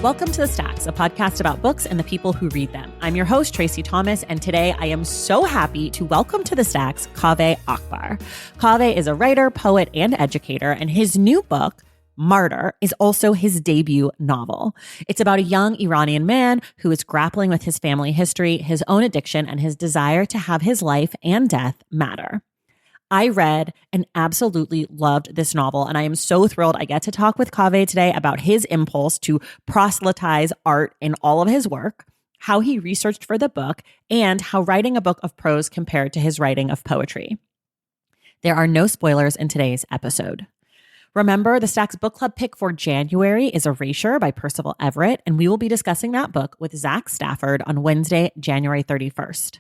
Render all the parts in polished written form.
Welcome to The Stacks, a podcast about books and the people who read them. I'm your host, Tracy Thomas, and today I am so happy to welcome to The Stacks Kaveh Akbar. Kaveh is a writer, poet, and educator, and his new book, Martyr, is also his debut novel. It's about a young Iranian man who is grappling with his family history, his own addiction, and his desire to have his life and death matter. I read and absolutely loved this novel, and I am so thrilled I get to talk with Kaveh today about his impulse to proselytize art in all of his work, how he researched for the book, and how writing a book of prose compared to his writing of poetry. There are no spoilers in today's episode. Remember, the Stacks Book Club pick for January is Erasure by Percival Everett, and we will be discussing that book with Zach Stafford on Wednesday, January 31st.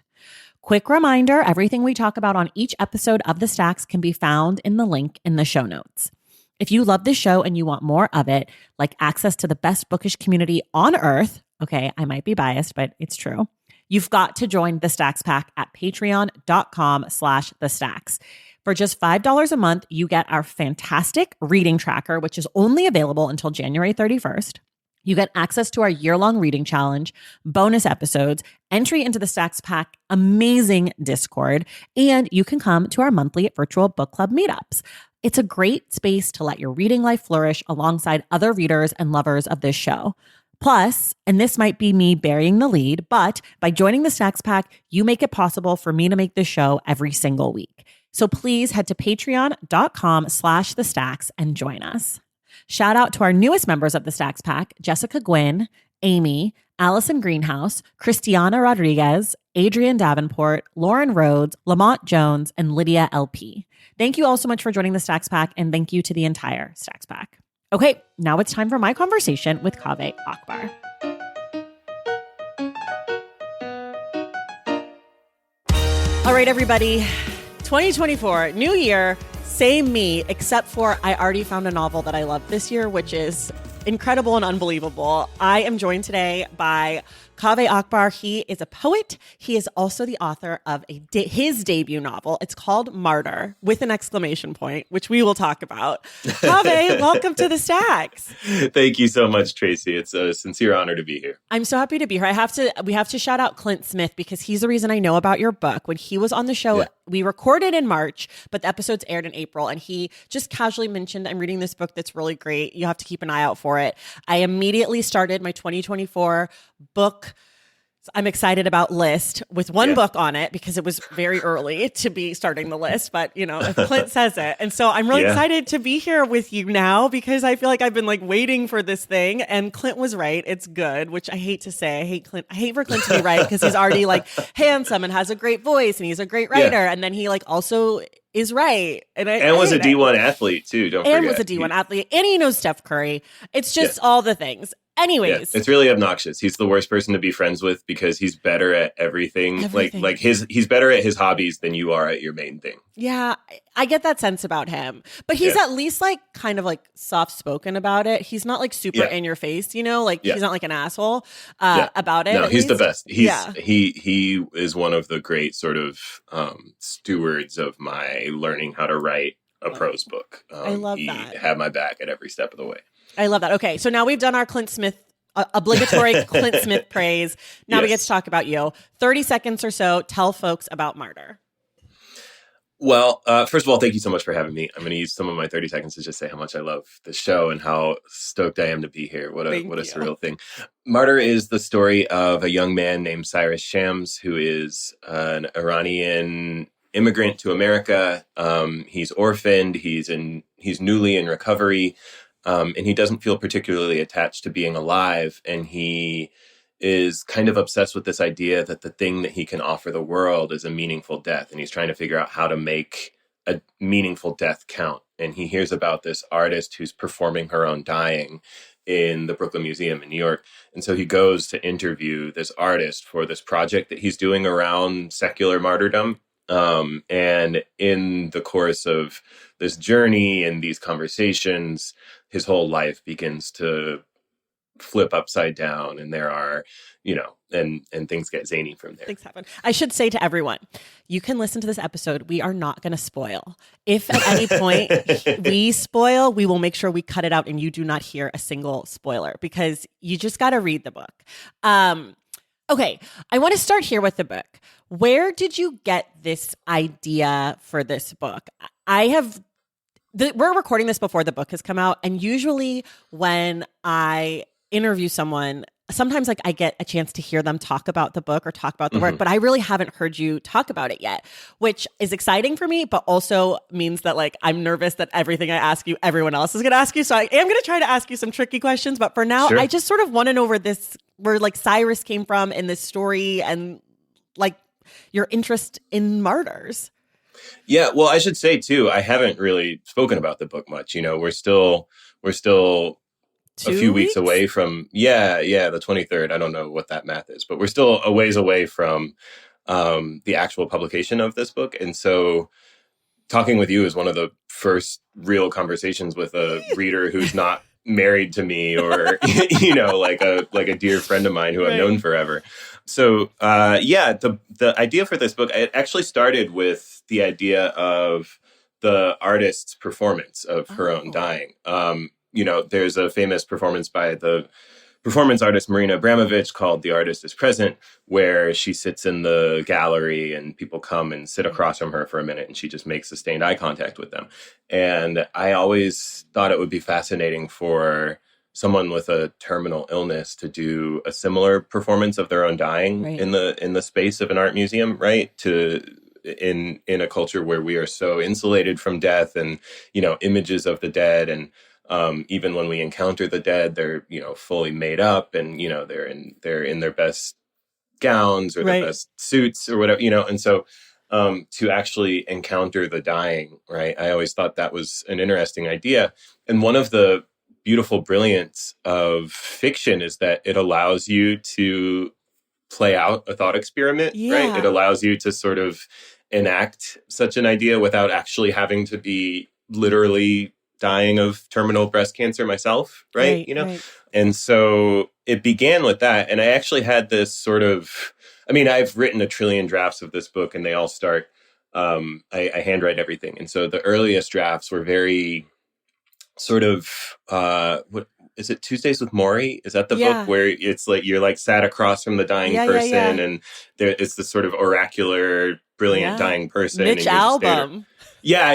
Quick reminder, everything we talk about on each episode of The Stacks can be found in the link in the show notes. If you love this show and you want more of it, like access to the best bookish community on earth, okay, I might be biased, but it's true, you've got to join the Stacks Pack at patreon.com/thestacks. For just $5 a month, you get our fantastic reading tracker, which is only available until January 31st. You get access to our year-long reading challenge, bonus episodes, entry into the Stacks Pack, amazing Discord, and you can come to our monthly virtual book club meetups. It's a great space to let your reading life flourish alongside other readers and lovers of this show. Plus, and this might be me burying the lead, but by joining the Stacks Pack, you make it possible for me to make this show every single week. So please head to patreon.com/thestacks and join us. Shout out to our newest members of the Stacks Pack, Jessica Gwynn, Amy, Allison Greenhouse, Christiana Rodriguez, Adrian Davenport, Lauren Rhodes, Lamont Jones, and Lydia LP. Thank you all so much for joining the Stacks Pack, and thank you to the entire Stacks Pack. Okay, now it's time for my conversation with Kaveh Akbar. All right, everybody, 2024, new year. Same me, except for I already found a novel that I love this year, which is incredible and unbelievable. I am joined today by Kaveh Akbar. He is a poet. He is also the author of his debut novel. It's called Martyr, with an exclamation point, which we will talk about. Kaveh, welcome to the Stacks. Thank you so much, Tracy. It's a sincere honor to be here. I'm so happy to be here. We have to shout out Clint Smith because he's the reason I know about your book. When he was on the show, we recorded in March, but the episodes aired in April, and he just casually mentioned, I'm reading this book that's really great. You have to keep an eye out for it. I immediately started my 2024 book I'm excited about list with one book on it because it was very early to be starting the list, but you know, if Clint says it. And so I'm really excited to be here with you now because I feel like I've been like waiting for this thing, and Clint was right. It's good, which I hate to say. I hate for Clint to be right because he's already like handsome and has a great voice and he's a great writer. And then he like also is right. And was a D1 athlete too, don't forget. And was a D1 athlete. And he knows Steph Curry. It's just all the things. Anyways, it's really obnoxious. He's the worst person to be friends with because he's better at everything. Like he's better at his hobbies than you are at your main thing. Yeah, I get that sense about him. But he's at least like kind of like soft spoken about it. He's not like super in your face, you know, like he's not like an asshole about it. No, he's the best. He is one of the great sort of stewards of my learning how to write a prose book. I love that. He had my back at every step of the way. I love that. Okay, so now we've done our Clint Smith, obligatory Clint Smith praise. Now we get to talk about you. 30 seconds or so, tell folks about Martyr. Well, first of all, thank you so much for having me. I'm going to use some of my 30 seconds to just say how much I love the show and how stoked I am to be here. What a surreal thing. Martyr is the story of a young man named Cyrus Shams, who is an Iranian immigrant to America. He's orphaned. He's newly in recovery. And he doesn't feel particularly attached to being alive. And he is kind of obsessed with this idea that the thing that he can offer the world is a meaningful death. And he's trying to figure out how to make a meaningful death count. And he hears about this artist who's performing her own dying in the Brooklyn Museum in New York. And so he goes to interview this artist for this project that he's doing around secular martyrdom. And in the course of this journey and these conversations, his whole life begins to flip upside down, and there are, and things get zany from there. Things happen. I should say to everyone, you can listen to this episode. We are not going to spoil. If at any point we spoil, we will make sure we cut it out and you do not hear a single spoiler, because you just got to read the book. Okay, I want to start here with the book. Where did you get this idea for this book? We're recording this before the book has come out, and usually when I interview someone, sometimes I get a chance to hear them talk about the book or talk about the work, but I really haven't heard you talk about it yet, which is exciting for me, but also means that I'm nervous that everything I ask you, everyone else is going to ask you. So I am going to try to ask you some tricky questions, but for now, sure. I just sort of want to know where Cyrus came from in this story, and your interest in martyrs. Yeah, well, I should say too, I haven't really spoken about the book much. We're still a few weeks away from the 23rd. I don't know what that math is, but we're still a ways away from the actual publication of this book. And so talking with you is one of the first real conversations with a reader who's not married to me or, like a dear friend of mine who I've known forever. So, the idea for this book, it actually started with the idea of the artist's performance of her own dying. There's a famous performance by the performance artist Marina Abramovich called The Artist is Present, where she sits in the gallery and people come and sit across from her for a minute and she just makes sustained eye contact with them. And I always thought it would be fascinating for someone with a terminal illness to do a similar performance of their own dying in the space of an art museum, right? In a culture where we are so insulated from death and, images of the dead, and even when we encounter the dead, they're, fully made up, and, they're in their best gowns or their best suits or whatever, and so to actually encounter the dying, right? I always thought that was an interesting idea. And one of the beautiful brilliance of fiction is that it allows you to play out a thought experiment, right? It allows you to sort of enact such an idea without actually having to be literally dying of terminal breast cancer myself, right? And so it began with that. And I actually had this sort of, I've written a trillion drafts of this book and they all start, I handwrite everything. And so the earliest drafts were very sort of, what is it, Tuesdays with Maury? Is that the book where it's you're sat across from the dying person and there it's this sort of oracular, brilliant dying person. Mitch Albom. Yeah.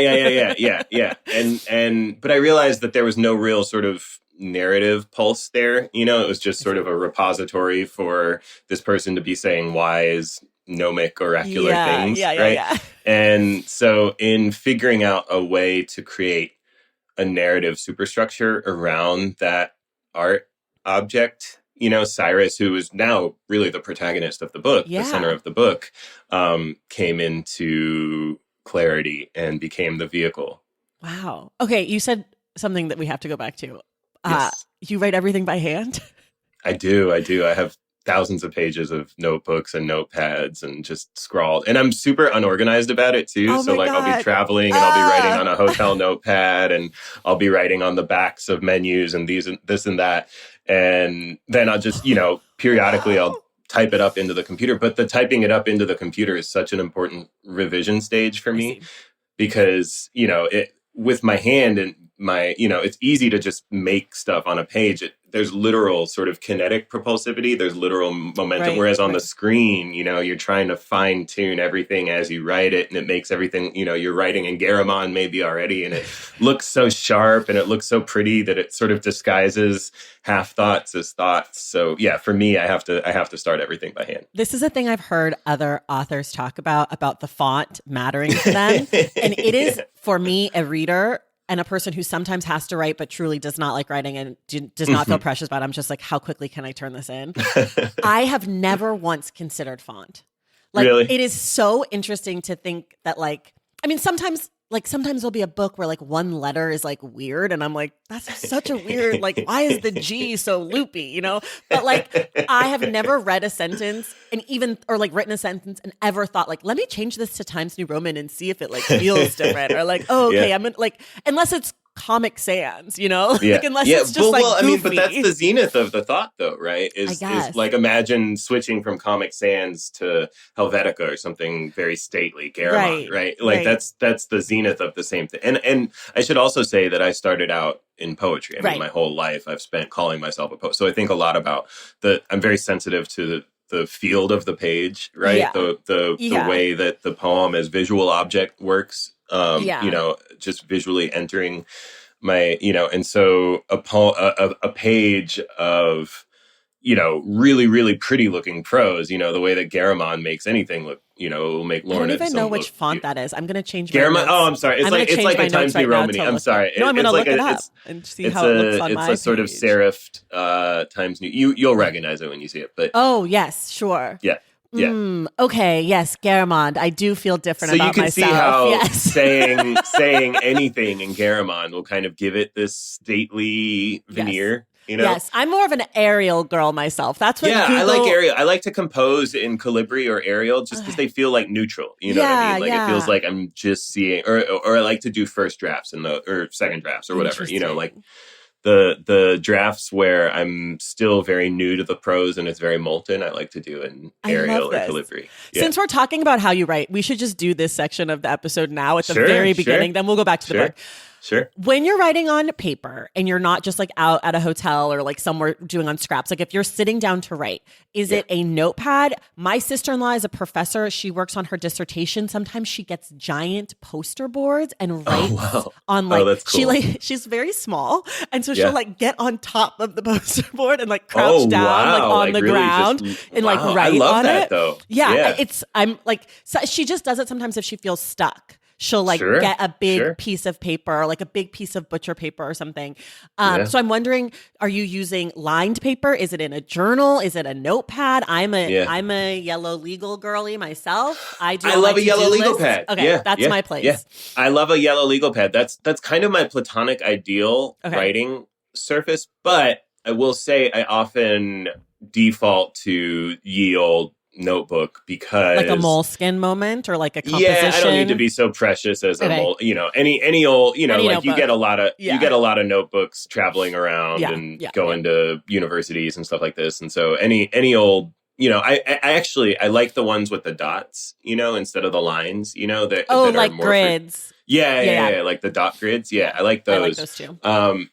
But I realized that there was no real sort of narrative pulse there. It was just sort of a repository for this person to be saying wise, gnomic, oracular things. Yeah. And so in figuring out a way to create a narrative superstructure around that art object, Cyrus, who is now really the protagonist of the book, the center of the book, came into clarity and became the vehicle. Wow. Okay, you said something that we have to go back to. Yes. You write everything by hand? I do. I have thousands of pages of notebooks and notepads and just scrawled. And I'm super unorganized about it too. Oh so I'll be traveling and I'll be writing on a hotel notepad, and I'll be writing on the backs of menus and this and that. And then I'll just, periodically I'll type it up into the computer. But the typing it up into the computer is such an important revision stage for me because, with my hand and it's easy to just make stuff on a page. There's literal sort of kinetic propulsivity. There's literal momentum. Whereas on the screen, you're trying to fine tune everything as you write it. And it makes everything, you're writing in Garamond maybe already. And it looks so sharp and it looks so pretty that it sort of disguises half thoughts as thoughts. So yeah, for me, I have to start everything by hand. This is a thing I've heard other authors talk about the font mattering to them. And it is, for me, a reader and a person who sometimes has to write but truly does not like writing and does not feel precious about it. I'm just how quickly can I turn this in? I have never once considered font. Really? It is so interesting to think that sometimes there'll be a book where one letter is weird and I'm that's such a weird, why is the G so loopy, But I have never read a sentence written a sentence and ever thought let me change this to Times New Roman and see if it feels different or okay, I'm unless it's Comic Sans, you know? Yeah. Like, unless it's just like goofy. I mean, but that's the zenith of the thought, though, right? Is like, imagine switching from Comic Sans to Helvetica or something very stately, Garamond, right? Like that's the zenith of the same thing. And I should also say that I started out in poetry. I mean, my whole life I've spent calling myself a poet. So I think a lot about I'm very sensitive to the field of the page, right? Yeah. The way that the poem as visual object works, you know, just visually entering my, you know, and so a page of, you know, really, really pretty looking prose, you know, the way that Garamond makes anything look, you know, will make Lorna. I don't even know which font that is. I'm going to change my Garamond. notes. Oh, I'm sorry. It's like a Times New Roman. I'm sorry. No, I'm going to look it up and see how it looks on my page. It's a sort of serifed Times New. You'll recognize it when you see it. But oh yes, sure. Yeah. Yeah. Okay. Yes, Garamond. I do feel different about myself. So you can see how saying anything in Garamond will kind of give it this stately veneer. You know? Yes, I'm more of an Arial girl myself. That's what I like Arial. I like to compose in Calibri or Arial just because they feel like neutral. You know what I mean? Like it feels like I'm just seeing, or I like to do first drafts or second drafts or whatever. You know, like the drafts where I'm still very new to the prose and it's very molten. I like to do in Arial or Calibri. Yeah. Since we're talking about how you write, we should just do this section of the episode now at the very beginning. Then we'll go back to the book. Sure. When you're writing on paper and you're not just like out at a hotel or like somewhere doing on scraps, like if you're sitting down to write, is it a notepad? My sister-in-law is a professor. She works on her dissertation. Sometimes she gets giant poster boards and writes on like, that's cool. She's very small. And so she'll like get on top of the poster board and like crouch down like on the ground and like write I love on that, it. Though. Yeah. I'm like, so she just does it sometimes if she feels stuck. She'll like get a big piece of paper, like a big piece of butcher paper or something. So I'm wondering, are you using lined paper? Is it in a journal? Is it a notepad? I'm a yellow legal girly myself. I love a yellow legal pad. Okay, that's my place. Yeah. I love a yellow legal pad. That's kind of my platonic ideal writing surface. But I will say I often default to ye old notebook because like a Moleskine moment or like a composition. Yeah, I don't need to be so precious as a you know, any old, you know, like notebook. you get a lot of notebooks traveling around and going to universities and stuff like this. And so any old, you know, I like the ones with the dots, you know, instead of the lines, you know, that like are more grids. Yeah, like the dot grids. Yeah, I like those. I like those too.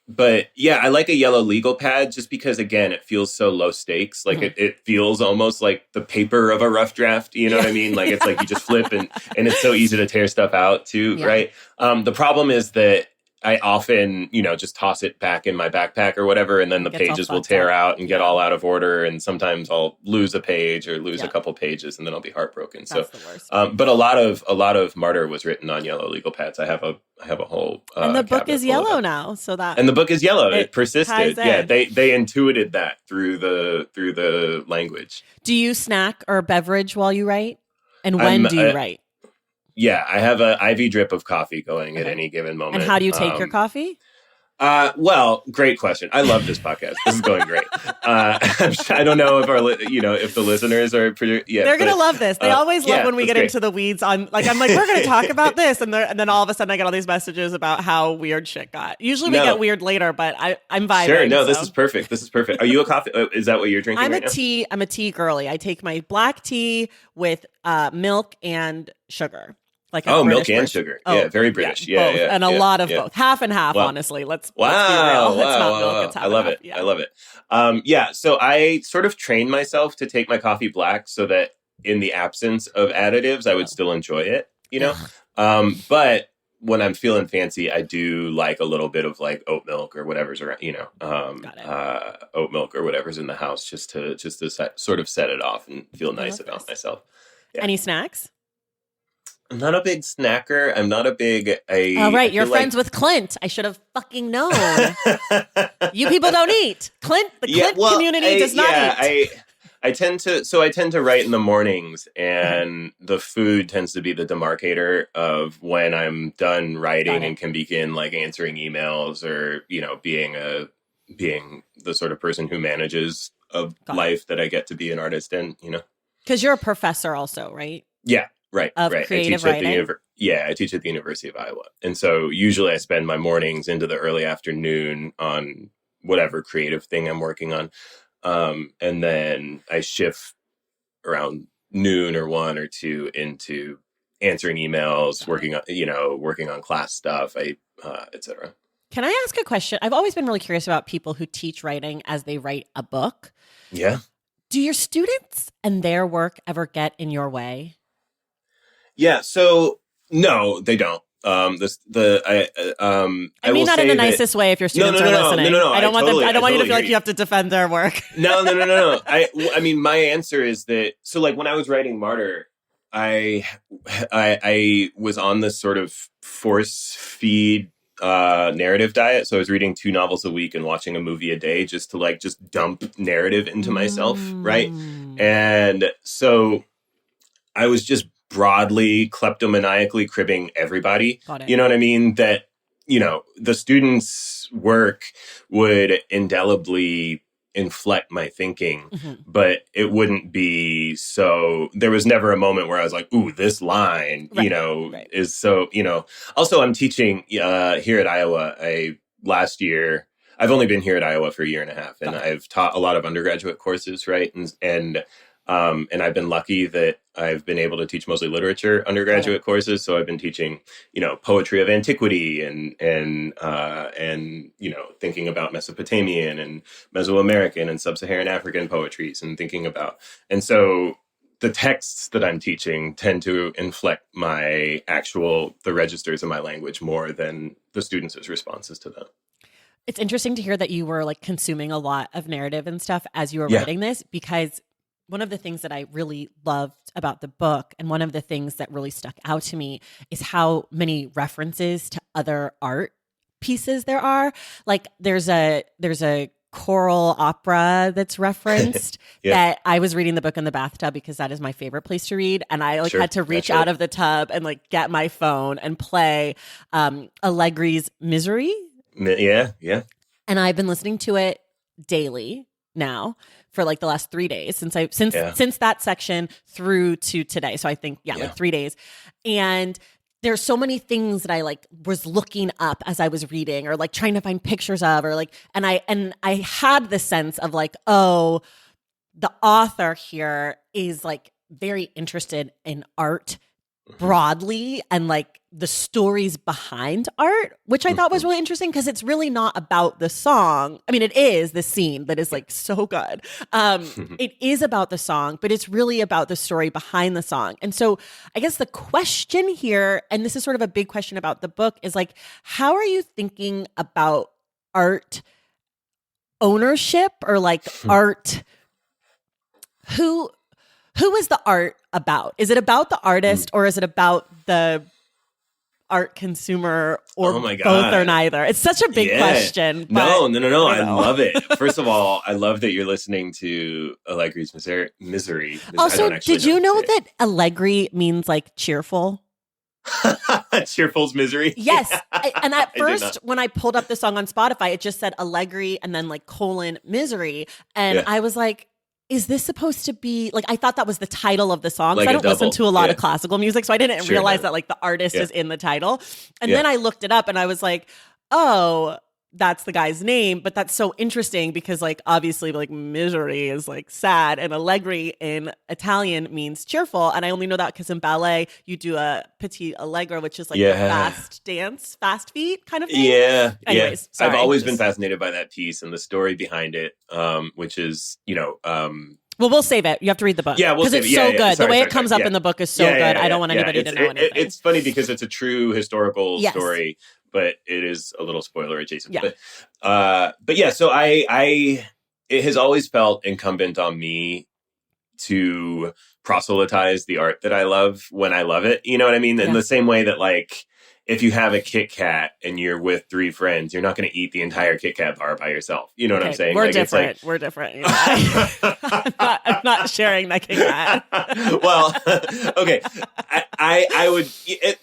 But yeah, I like a yellow legal pad just because, again, it feels so low stakes. Like it feels almost like the paper of a rough draft. You know what I mean? Like it's like you just flip and it's so easy to tear stuff out too, right? The problem is that I often, you know, just toss it back in my backpack or whatever, and then the pages will tear out and get all out of order. And sometimes I'll lose a page or lose a couple pages, and then I'll be heartbroken. That's the worst. But a lot of Martyr was written on yellow legal pads. I have a whole and the book is yellow now, and the book is yellow. It persisted. Yeah, they intuited that through the language. Do you snack or beverage while you write? And when do you write? Yeah, I have an IV drip of coffee going at any given moment. And how do you take your coffee? Well, great question. I love this podcast. This is going great. I don't know if the listeners are pretty. They're gonna love this. They always love when we get into the weeds on. Like I'm like, we're gonna talk about this, and then all of a sudden I get all these messages about how weird shit got. Usually we get weird later, but I'm vibing. Sure, no, this is perfect. This is perfect. Are you a coffee? Is that what you're drinking? I'm a tea girly. I take my black tea with milk and sugar. Like milk and sugar. Yeah, very British. Yeah, both. And a lot of both. Half and half, honestly. Let's be real. It's not milk, it's half I love it. I love it. So I sort of trained myself to take my coffee black so that in the absence of additives, I would still enjoy it, you know? But when I'm feeling fancy, I do like a little bit of like oat milk or whatever's around, you know, oat milk or whatever's in the house just to sort of set it off and feel nice about myself. Yeah. Any snacks? I'm not a big snacker. I'm not a big... Oh, right. You're friends with Clint. I should have fucking known. You people don't eat. The Clint community does not eat. I tend to write in the mornings, and the food tends to be the demarcator of when I'm done writing and can begin like answering emails or, you know, being the sort of person who manages a life that I get to be an artist in, you know. Because you're a professor also, right? Yeah. Right. Of creative writing. Yeah, I teach at the University of Iowa. And so usually I spend my mornings into the early afternoon on whatever creative thing I'm working on. And then I shift around noon or 1 or 2 into answering emails, working on class stuff, etc. Can I ask a question? I've always been really curious about people who teach writing as they write a book. Yeah. Do your students and their work ever get in your way? Yeah. So no, they don't. I mean, not in the nicest way if your students are listening. No. I don't want you to feel like you have to defend their work. No. I mean, my answer is that, so like when I was writing Martyr, I was on this sort of force feed narrative diet. So I was reading 2 novels a week and watching a movie a day just to just dump narrative into myself. Right. And so I was just broadly kleptomaniacally cribbing everybody. You know what I mean? That, the students' work would indelibly inflect my thinking, but it wouldn't be so. There was never a moment where I was like, ooh, this line, is so, Also, I'm teaching here at Iowa. Last year, I've only been here at Iowa for a year and a half, and I've taught a lot of undergraduate courses, right? And I've been lucky that I've been able to teach mostly literature undergraduate courses. So I've been teaching, poetry of antiquity and thinking about Mesopotamian and Mesoamerican and Sub-Saharan African poetries and so the texts that I'm teaching tend to inflect the registers of my language more than the students' responses to them. It's interesting to hear that you were consuming a lot of narrative and stuff as you were writing this, because one of the things that I really loved about the book, and one of the things that really stuck out to me, is how many references to other art pieces there are. Like there's a choral opera that's referenced that I was reading the book in the bathtub because that is my favorite place to read. And I had to reach out of the tub and get my phone and play Allegri's Misery. Yeah. And I've been listening to it daily now for the last 3 days since that section through to today. So I think 3 days. And there's so many things that I was looking up as I was reading, or trying to find pictures of, and I had the sense of oh, the author here is very interested in art broadly and the stories behind art, which I thought was really interesting, because it's really not about the song. I mean, it is the scene that is so good. It is about the song, but it's really about the story behind the song. And so I guess the question here, and this is sort of a big question about the book, is how are you thinking about art ownership, or art? Who is the art about? Is it about the artist, or is it about the art consumer, or both or neither? It's such a big question. No. I love it. First of all, I love that you're listening to Allegri's Misery. Also, did you know that Allegri means cheerful? Cheerful's Misery? Yes. And at first, when I pulled up the song on Spotify, it just said Allegri and then Misery. And I was like, is this supposed to be I thought that was the title of the song? I don't listen to a lot of classical music, so I didn't realize that the artist is in the title. And then I looked it up and I was like, oh, that's the guy's name. But that's so interesting because obviously misery is sad, and allegri in Italian means cheerful. And I only know that because in ballet you do a petit allegro, which is a fast dance, fast feet kind of thing. Anyways, sorry, I've always been fascinated by that piece and the story behind it, which is well, we'll save it. You have to read the book. Yeah, we'll save it. It's so good. The way it comes up in the book is so good. I don't want anybody to know anything. It's funny because it's a true historical story, but it is a little spoiler adjacent. Yeah. But yeah, so it has always felt incumbent on me to proselytize the art that I love when I love it. You know what I mean? In the same way that if you have a Kit Kat and you're with 3 friends, you're not going to eat the entire Kit Kat bar by yourself. You know what I'm saying? We're different. We're different. I'm not sharing that Kit Kat. Well, okay. I would.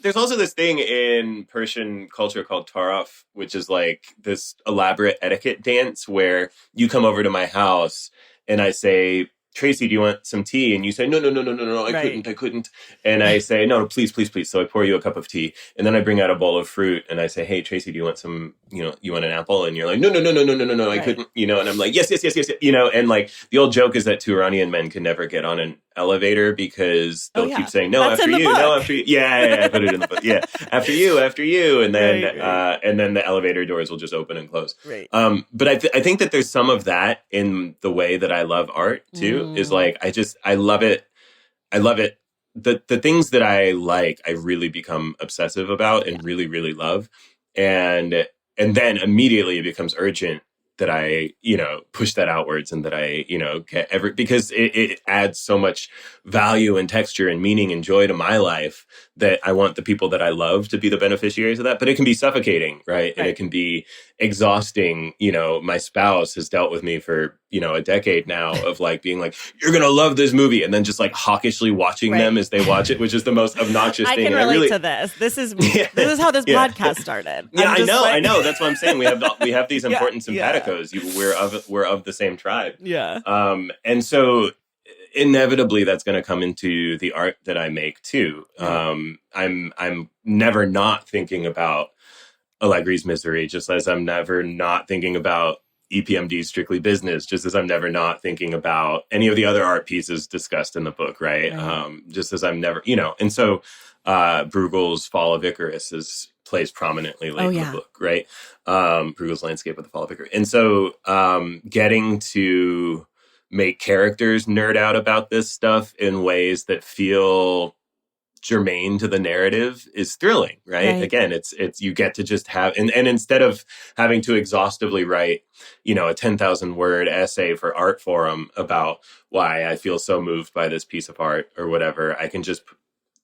There's also this thing in Persian culture called taraf, which is this elaborate etiquette dance where you come over to my house and I say, Tracy, do you want some tea? And you say, no, I couldn't. And I say, no, please, please, please. So I pour you a cup of tea. And then I bring out a bowl of fruit and I say, hey, Tracy, do you want some, you want an apple? And you're like, no, I couldn't, and I'm like, yes. And like the old joke is that two Iranian men can never get on an elevator because they'll keep saying, no, That's after you, book. no, after you. Yeah, I put it in the book. Yeah, after you. And then, and then the elevator doors will just open and close. Right. But I think that there's some of that in the way that I love art too, is like, I love it. The things that I like, I really become obsessive about and really, really love. And then immediately it becomes urgent that I, push that outwards and that I, get because it adds so much value and texture and meaning and joy to my life that I want the people that I love to be the beneficiaries of that. But it can be suffocating, right? And it can be exhausting. My spouse has dealt with me for, a decade now of like being like, you're going to love this movie. And then just like hawkishly watching them as they watch it, which is the most obnoxious thing. I can relate to this. This is how this podcast started. Yeah, I know. That's what I'm saying. We have these important simpaticos. We're of the same tribe. Yeah. And so inevitably that's going to come into the art that I make too. I'm never not thinking about Allegri's Misery, just as I'm never not thinking about EPMD's Strictly Business, just as I'm never not thinking about any of the other art pieces discussed in the book, right? Just as I'm never, and so Bruegel's Fall of Icarus plays prominently in the book, right? Bruegel's Landscape of the Fall of Icarus. And so getting to make characters nerd out about this stuff in ways that feel germane to the narrative is thrilling, right? Again, it's you get to just have and instead of having to exhaustively write, a 10,000 word essay for Art Forum about why I feel so moved by this piece of art or whatever, I can just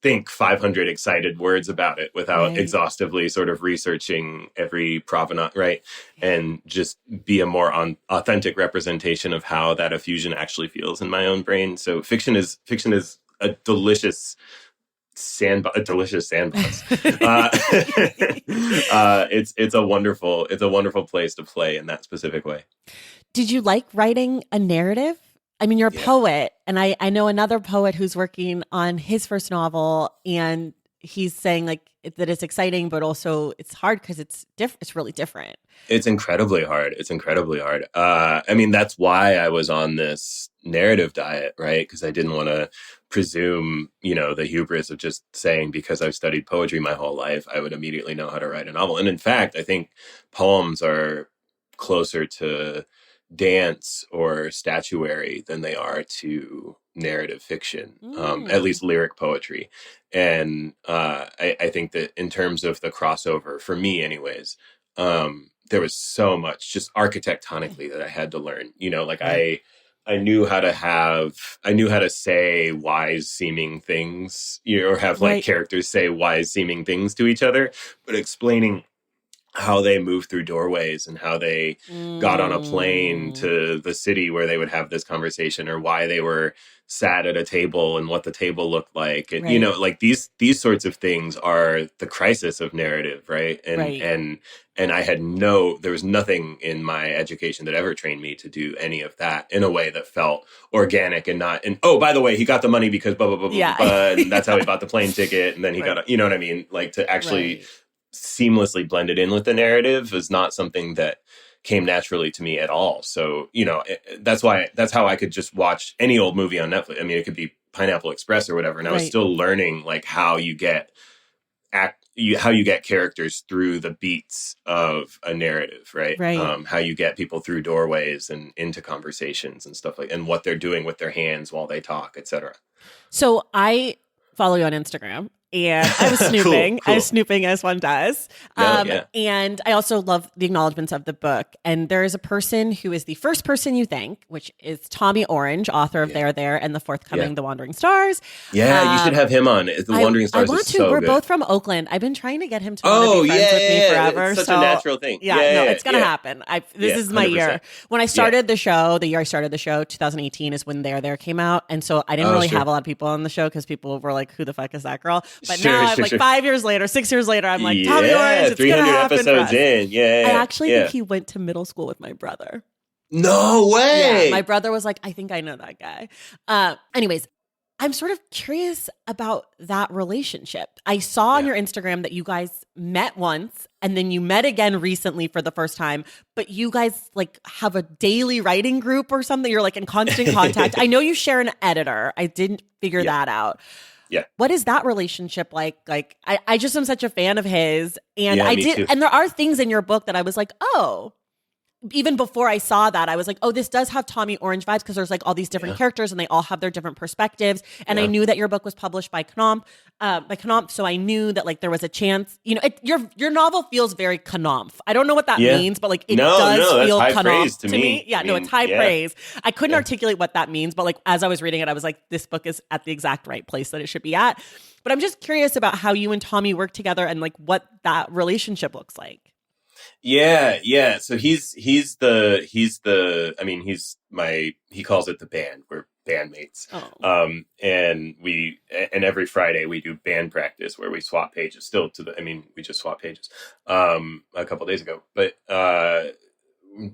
think 500 excited words about it without exhaustively sort of researching every provenance, right? And just be a more authentic representation of how that effusion actually feels in my own brain. So fiction is a delicious sandbox. It's a wonderful place to play in that specific way. Did you like writing a narrative? I mean, you're a poet, and I know another poet who's working on his first novel, and he's saying like that it's exciting, but also it's hard because it's really different. It's incredibly hard. I mean, that's why I was on this narrative diet, right? Because I didn't want to presume, the hubris of just saying because I've studied poetry my whole life, I would immediately know how to write a novel. And in fact, I think poems are closer to dance or statuary than they are to narrative fiction, at least lyric poetry. And I think that in terms of the crossover, for me anyways, there was so much just architectonically that I had to learn, I knew how to say wise seeming things, or have like characters say wise seeming things to each other, but explaining how they moved through doorways and how they got on a plane to the city where they would have this conversation, or why they were sat at a table and what the table looked like. And, like these sorts of things are the crisis of narrative. Right. And I had there was nothing in my education that ever trained me to do any of that in a way that felt organic and not, and oh, by the way, he got the money because blah, blah, blah, blah, blah, and that's how he bought the plane ticket. And then he got, you know what I mean? Like to actually seamlessly blended in with the narrative is not something that came naturally to me at all. So, that's how I could just watch any old movie on Netflix. I mean, it could be Pineapple Express or whatever. And I was still learning like how you get characters through the beats of a narrative, right? How you get people through doorways and into conversations and stuff and what they're doing with their hands while they talk, etc. So I follow you on Instagram. And I was snooping. Cool. I was snooping as one does. And I also love the acknowledgments of the book. And there is a person who is the first person you thank, which is Tommy Orange, author of There and the forthcoming The Wandering Stars. Yeah, you should have him on. The Wandering Stars I want is to. so We're good. both from Oakland. I've been trying to get him to want to be friends with me forever. It's such a natural thing. It's going to happen. This is my 100%. year. When I started the show, the year I started the show, 2018 is when There came out. And so I didn't really have a lot of people on the show because people were like, who the fuck is that girl? But now I'm like 5 years later, 6 years later, I'm like, Tommy Orange, it's 300 gonna happen episodes in. I actually think he went to middle school with my brother. No way. Yeah, my brother was like, I think I know that guy. Anyways, I'm sort of curious about that relationship. I saw on your Instagram that you guys met once and then you met again recently for the first time, but you guys like have a daily writing group or something. You're like in constant contact. I know you share an editor. I didn't figure that out. Yeah. What is that relationship like? Like, I just am such a fan of his. And me too. And there are things in your book that I was like, oh, even before I saw that, I was like, oh, this does have Tommy Orange vibes because there's like all these different characters and they all have their different perspectives. And I knew that your book was published by Knopf. So I knew that like there was a chance, your novel feels very Knopf. I don't know what that means, but like it does feel Knopf to me. Yeah, it's high praise. I couldn't articulate what that means, but like as I was reading it, I was like, this book is at the exact right place that it should be at. But I'm just curious about how you and Tommy work together and like what that relationship looks like. Yeah. So he's he calls it the band. We're bandmates. Oh. And every Friday we do band practice where we swap pages we just swapped pages, a couple days ago, but,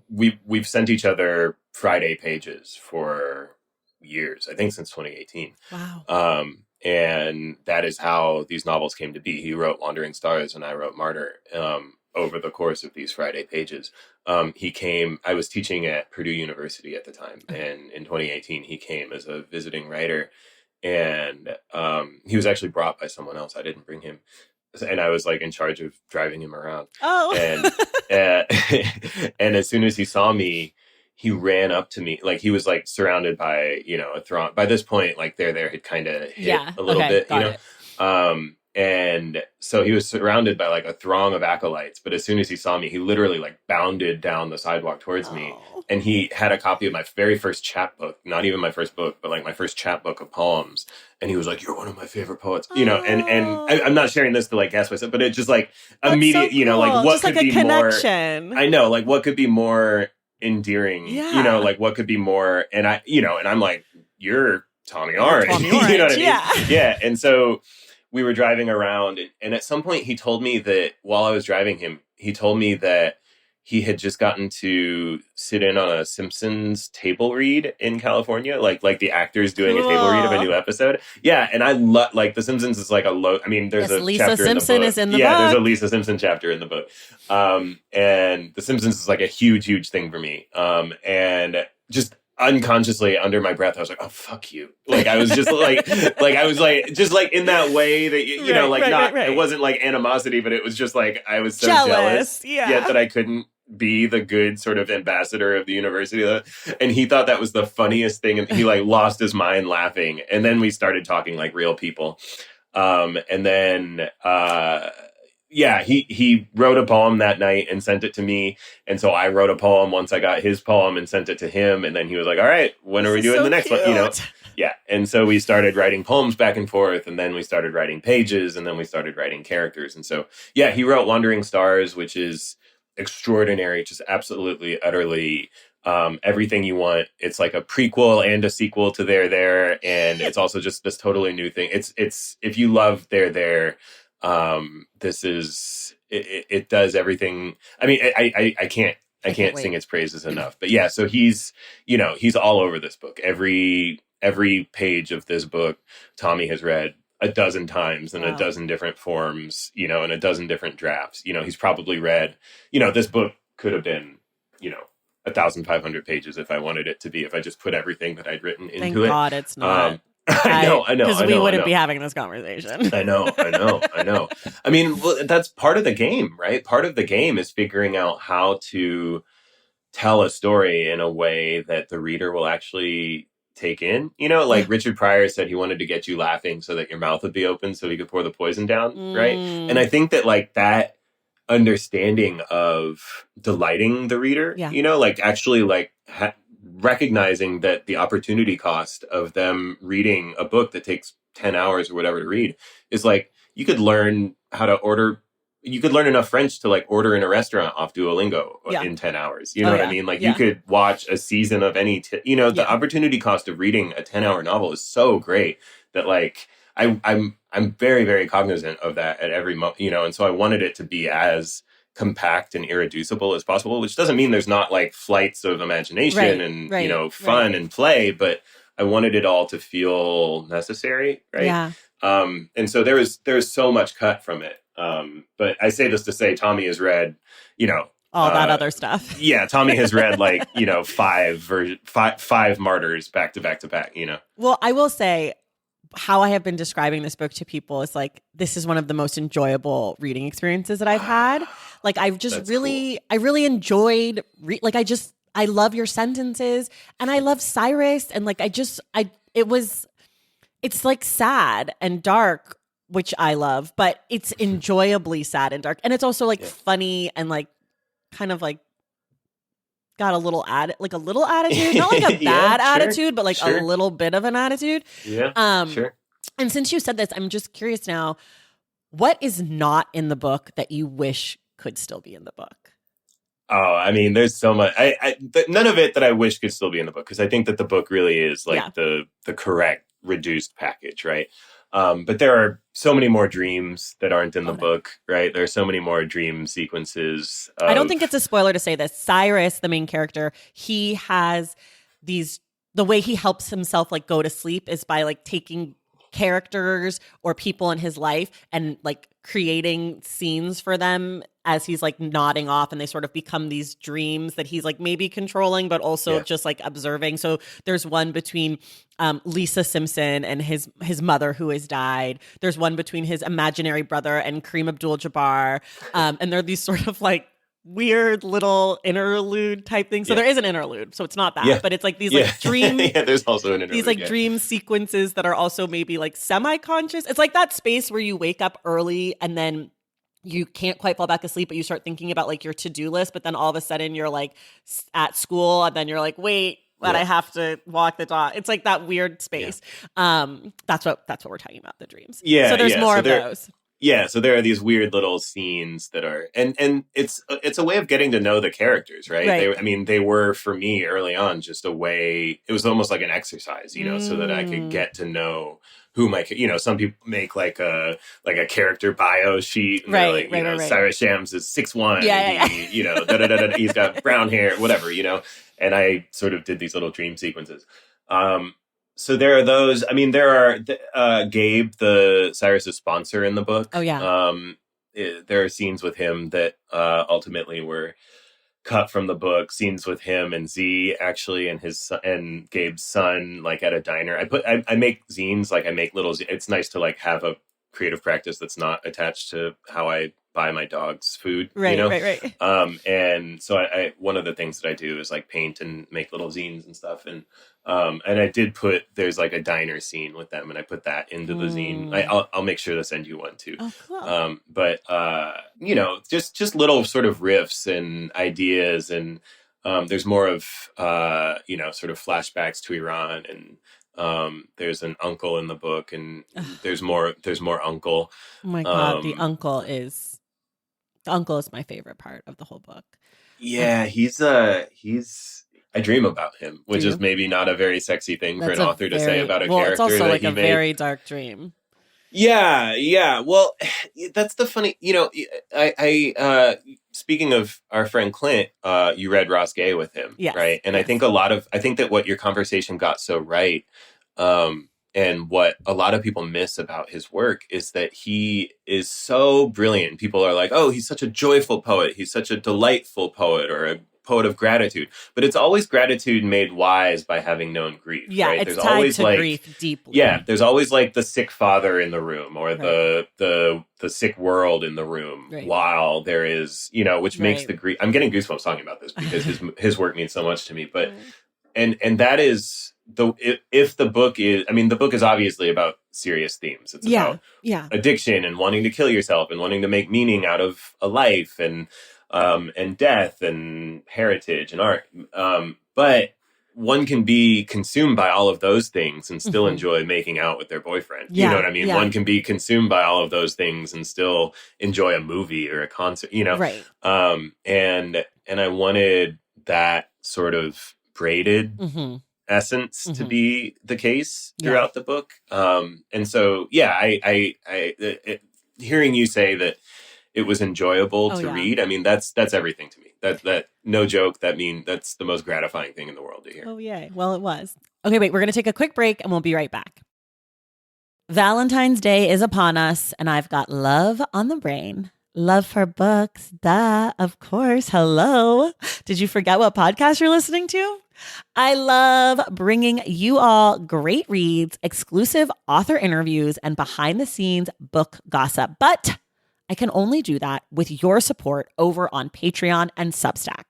we've sent each other Friday pages for years, I think since 2018. Wow. And that is how these novels came to be. He wrote Wandering Stars and I wrote Martyr. Over the course of these Friday pages, I was teaching at Purdue University at the time. And in 2018, he came as a visiting writer and, he was actually brought by someone else. I didn't bring him. And I was like in charge of driving him around. Oh. And, and as soon as he saw me, he ran up to me. Like he was like surrounded by, a throng. By this point, like there had kind of hit a little bit, and so he was surrounded by like a throng of acolytes. But as soon as he saw me, he literally like bounded down the sidewalk towards me. And he had a copy of my very first chapbook, not even my first book, but like my first chapbook of poems. And he was like, "You're one of my favorite poets," and I'm not sharing this to like gas myself, but it just like immediate, so cool. Like what just could like be connection. more, I know, like what could be more endearing, like what could be more, and and I'm like, "You're Tommy Orange," Tommy Orange. You know what I mean? Yeah. And so we were driving around, and at some point he told me that while I was driving him, he told me that he had just gotten to sit in on a Simpsons table read in California, like the actors doing a table read of a new episode. Yeah, and I love, like, The Simpsons is like there's a Lisa chapter Simpson in the book. is in the book. Yeah, there's a Lisa Simpson chapter in the book. And The Simpsons is like a huge thing for me. And just unconsciously under my breath, I was like, "Oh, fuck you!" Like I was just like I was like just like in that way that it wasn't like animosity, but it was just like I was so jealous, yet that I couldn't be the good sort of ambassador of the university. And he thought that was the funniest thing, and he like lost his mind laughing. And then we started talking like real people, and then. He wrote a poem that night and sent it to me. And so I wrote a poem once I got his poem and sent it to him. And then he was like, "All right, when are we doing the next one?" Yeah. And so we started writing poems back and forth. And then we started writing pages. And then we started writing characters. And so, he wrote Wandering Stars, which is extraordinary, just absolutely, utterly everything you want. It's like a prequel and a sequel to There. And it's also just this totally new thing. It's if you love There, this is it does everything. I mean, I can't sing its praises enough. But so he's all over this book. Every page of this book Tommy has read a dozen times in a dozen different forms, in a dozen different drafts. He's probably read, this book could have been, 1,500 pages if I wanted it to be, if I just put everything that I'd written into it. Thank God it's not. I know. Because we wouldn't be having this conversation. I know. I mean, that's part of the game, right? Part of the game is figuring out how to tell a story in a way that the reader will actually take in. Richard Pryor said he wanted to get you laughing so that your mouth would be open so he could pour the poison down, right? And I think that like that understanding of delighting the reader, actually like recognizing that the opportunity cost of them reading a book that takes 10 hours or whatever to read is like, you could learn enough French to like order in a restaurant off Duolingo in 10 hours. You know what I mean? Like you could watch a season of any, the opportunity cost of reading a 10-hour novel is so great that like, I'm very, very cognizant of that at every moment, and so I wanted it to be as compact and irreducible as possible, which doesn't mean there's not like flights of imagination and, you know, fun and play, but I wanted it all to feel necessary. Right. Yeah. And so there's so much cut from it. But I say this to say Tommy has read, you know, all that other stuff. Yeah. Tommy has read like, you know, five Martyrs back to back to back, you know. Well, I will say how I have been describing this book to people is like, this is one of the most enjoyable reading experiences that I've had. Like, I've just really, cool. I really enjoyed, I love your sentences and I love Cyrus. And like, it's like sad and dark, which I love, but it's enjoyably sad and dark. And it's also like funny and like, kind of like got a little attitude, not like a bad attitude, but like a little bit of an attitude. Yeah. Sure. And since you said this, I'm just curious now, what is not in the book that you wish could still be in the book? Oh, I mean, there's so much. None of it that I wish could still be in the book, because I think that the book really is like the correct reduced package, right? But there are so many more dreams that aren't in the book, right? There are so many more dream sequences. I don't think it's a spoiler to say this. Cyrus, the main character, he has the way he helps himself like go to sleep is by like taking characters or people in his life and like creating scenes for them as he's like nodding off, and they sort of become these dreams that he's like maybe controlling but also just like observing. So there's one between Lisa Simpson and his mother who has died. There's one between his imaginary brother and Kareem Abdul-Jabbar, and they're these sort of like weird little interlude type things. So there is an interlude, so it's not that, but it's like these like dream. There's also an interlude. These like dream sequences that are also maybe like semi-conscious. It's like that space where you wake up early and then you can't quite fall back asleep, but you start thinking about like your to-do list. But then all of a sudden you're like at school, and then you're like, wait, but I have to walk the dog. It's like that weird space. That's what we're talking about, the dreams. Yeah. So there's more of those. Yeah, so there are these weird little scenes that are, and it's a way of getting to know the characters, right? They were for me early on just a way. It was almost like an exercise, you know, so that I could get to know who some people make like a character bio sheet, and right. Cyrus Shams is 6'1", he's got brown hair, whatever, you know, and I sort of did these little dream sequences. So there are those. I mean, there are Gabe, the Cyrus's sponsor in the book. Oh yeah. There are scenes with him that ultimately were cut from the book. Scenes with him and Z actually, and Gabe's son, like at a diner. I make zines, like I make little. It's nice to like have a creative practice that's not attached to how I buy my dog's food. Right. And so I one of the things that I do is like paint and make little zines and stuff. And I did there's like a diner scene with them, and I put that into the zine. I'll make sure to send you one too. Oh, cool. But just little sort of riffs and ideas, and there's more of sort of flashbacks to Iran, and there's an uncle in the book, and there's more uncle. Oh my God, the uncle is my favorite part of the whole book. Yeah, he's I dream about him, which is maybe not a very sexy thing for an author to say about a character. It's also like a made. Very dark dream. Yeah. Well, that's the funny, I speaking of our friend Clint, you read Ross Gay with him, right? And I think I think that what your conversation got so right, and what a lot of people miss about his work is that he is so brilliant. People are like, oh, he's such a joyful poet. He's such a delightful poet, or a poet of gratitude. But it's always gratitude made wise by having known grief. Yeah, right? It's tied always to grief deeply. Yeah, there's always like the sick father in the room, or the sick world in the room, while there is, which makes the grief. I'm getting goosebumps talking about this because his work means so much to me. But and that is if the book is, the book is obviously about serious themes. It's about addiction and wanting to kill yourself and wanting to make meaning out of a life, and death and heritage and art. But one can be consumed by all of those things and still enjoy making out with their boyfriend. You know what I mean? One can be consumed by all of those things and still enjoy a movie or a concert, Right. And I wanted that sort of braided essence to be the case throughout the book. And so, I hearing you say that it was enjoyable to read. I mean, that's everything to me. That no joke. That's the most gratifying thing in the world to hear. Oh, yay. Well, it was. Okay, wait, we're going to take a quick break and we'll be right back. Valentine's Day is upon us and I've got love on the brain. Love for books. Duh, of course. Hello. Did you forget what podcast you're listening to? I love bringing you all great reads, exclusive author interviews, and behind the scenes book gossip. But I can only do that with your support over on Patreon and Substack.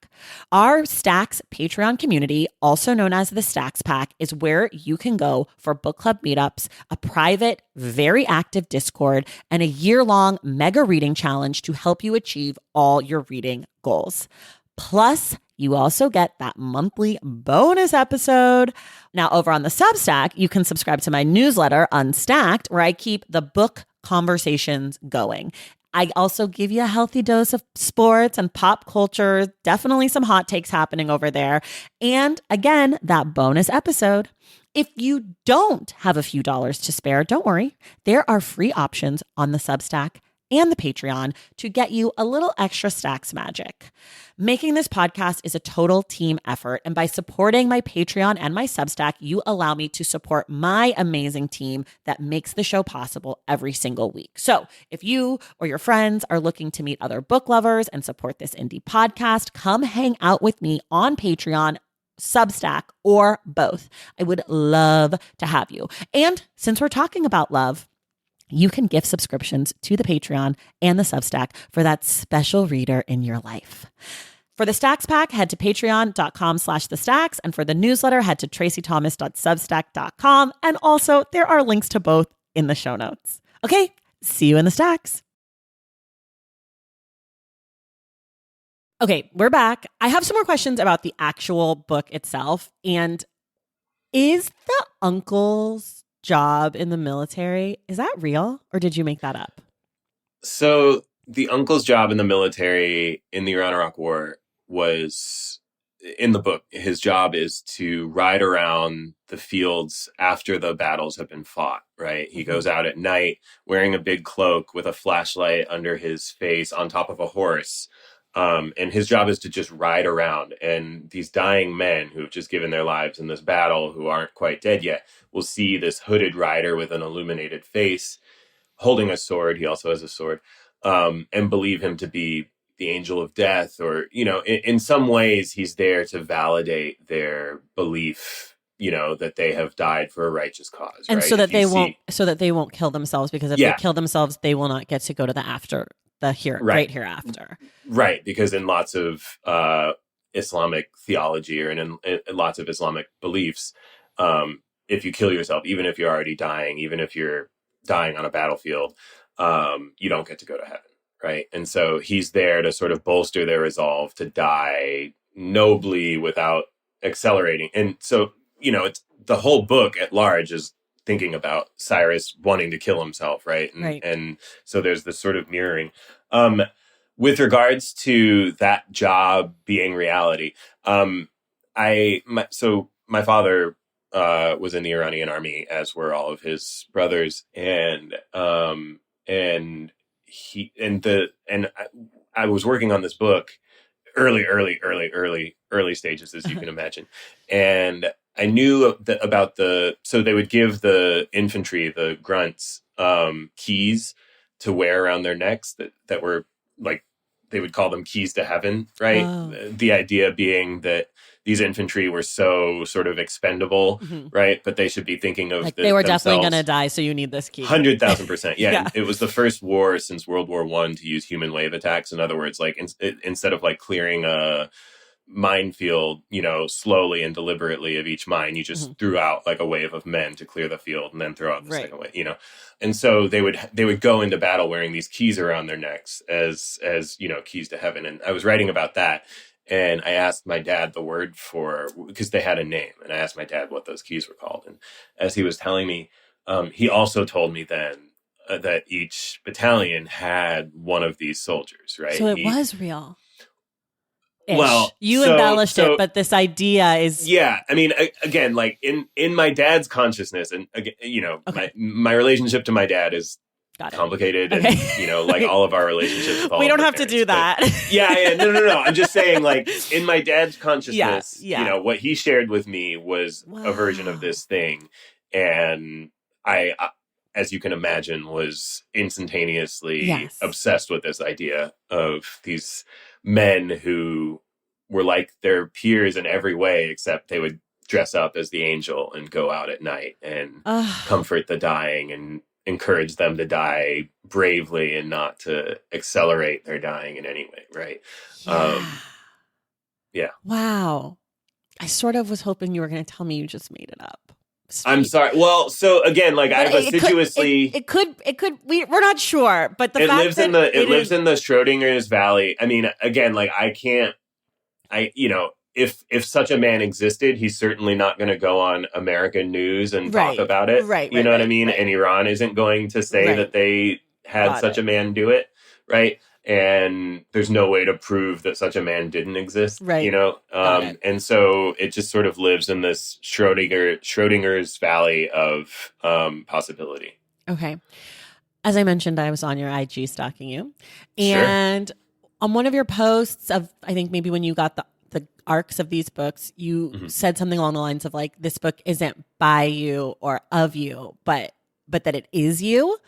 Our Stacks Patreon community, also known as the Stacks Pack, is where you can go for book club meetups, a private, very active Discord, and a year-long mega reading challenge to help you achieve all your reading goals. Plus, you also get that monthly bonus episode. Now, over on the Substack, you can subscribe to my newsletter, Unstacked, where I keep the book conversations going. I also give you a healthy dose of sports and pop culture, definitely some hot takes happening over there. And again, that bonus episode. If you don't have a few dollars to spare, don't worry. There are free options on the Substack and the Patreon to get you a little extra Stacks magic. Making this podcast is a total team effort, and by supporting my Patreon and my Substack, you allow me to support my amazing team that makes the show possible every single week. So if you or your friends are looking to meet other book lovers and support this indie podcast, come hang out with me on Patreon, Substack, or both. I would love to have you. And since we're talking about love, you can gift subscriptions to the Patreon and the Substack for that special reader in your life. For the Stacks Pack, head to patreon.com/thestacks. And for the newsletter, head to tracythomas.substack.com. And also, there are links to both in the show notes. Okay, see you in the Stacks. Okay, we're back. I have some more questions about the actual book itself. And is the uncle's job in the military, is that real or did you make that up? So the uncle's job in the military in the Iran-Iraq War was, in the book, his job is to ride around the fields after the battles have been fought, right? He goes out at night wearing a big cloak with a flashlight under his face on top of a horse. And his job is to just ride around. And these dying men who've just given their lives in this battle, who aren't quite dead yet, will see this hooded rider with an illuminated face holding a sword. He also has a sword, and believe him to be the angel of death. Or, in some ways, he's there to validate their belief, that they have died for a righteous cause. And right? so that they won't kill themselves, because if they kill themselves, they will not get to go to great hereafter. Right, because in lots of Islamic theology or in lots of Islamic beliefs, if you kill yourself, even if you're already dying, even if you're dying on a battlefield, you don't get to go to heaven, right? And so he's there to sort of bolster their resolve to die nobly without accelerating. And so, it's the whole book at large is thinking about Cyrus wanting to kill himself, right? And so there's this sort of mirroring. With regards to that job being reality, my father was in the Iranian army, as were all of his brothers, and I was working on this book early stages, as you can imagine, and I knew so they would give the infantry, the grunts, keys to wear around their necks that were like, they would call them keys to heaven, right? Oh. The idea being that these infantry were so sort of expendable, right? But they should be thinking of they were definitely going to die, so you need this key. 100,000%. Yeah. It was the first war since World War I to use human wave attacks. In other words, like instead of like clearing a minefield, slowly and deliberately of each mine, you just threw out like a wave of men to clear the field and then throw out the second wave, And so they would go into battle wearing these keys around their necks as keys to heaven. And I was writing about that, and I asked my dad the word because they had a name, and I asked my dad what those keys were called. And as he was telling me, he also told me then that each battalion had one of these soldiers, right? So it was real. Well, you embellished it, but this idea is... Yeah, I mean, again, like in my dad's consciousness, and again, my relationship to my dad is Got it. complicated Okay. and, you know, like all of our relationships with all we of don't our have to parents. do that. But yeah. No. I'm just saying, like, in my dad's consciousness, Yeah. you know, what he shared with me was a version of this thing. And I as you can imagine, was instantaneously obsessed with this idea of these men who were like their peers in every way, except they would dress up as the angel and go out at night and comfort the dying and encourage them to die bravely and not to accelerate their dying in any way, right? Yeah. Wow. I sort of was hoping you were going to tell me you just made it up. Sweet. I'm sorry. Well, so again, like but I've assiduously, we're not sure, but the fact lives that in the it lives in the Schrodinger's Valley. I mean, again, like you know, if such a man existed, he's certainly not going to go on American news and talk about it. Right. You know what I mean? Right. And Iran isn't going to say that they had such a man do it. Right. And there's no way to prove that such a man didn't exist, right? You know, and so it just sort of lives in this Schrodinger's Valley of possibility. Okay, as I mentioned, I was on your IG stalking you, and on one of your posts of, I think maybe when you got the arcs of these books, you said something along the lines of like, this book isn't by you or of you, but that it is you,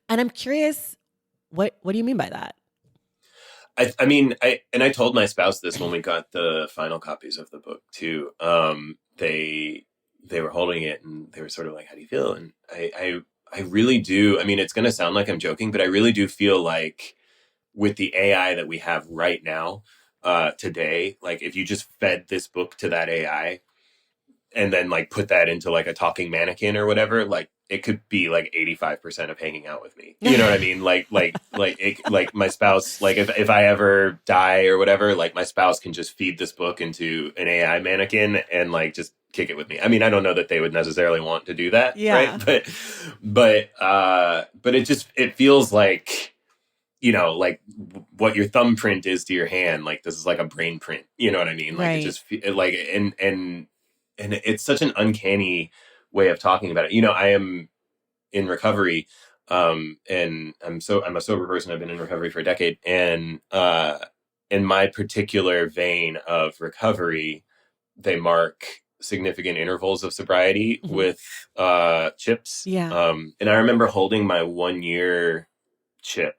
and I'm curious, what do you mean by that? I mean, I told my spouse this when we got the final copies of the book too. They were holding it and they were sort of like, "How do you feel?" And I really do. I mean, it's going to sound like I'm joking, but I really do feel like with the AI that we have right now, today, like if you just fed this book to that AI and then like put that into like a talking mannequin or whatever, like it could be like 85% of hanging out with me. You know what I mean? Like my spouse, like if I ever die or whatever, like my spouse can just feed this book into an AI mannequin and like just kick it with me. I mean, I don't know that they would necessarily want to do that. Yeah. Right. But it feels like, you know, like what your thumbprint is to your hand, like this is like a brain print. You know what I mean? Like it just like, and it's such an uncanny way of talking about it. You know, I am in recovery, and I'm a sober person. I've been in recovery for a decade. And, in my particular vein of recovery, they mark significant intervals of sobriety with, chips. Yeah. And I remember holding my 1 year chip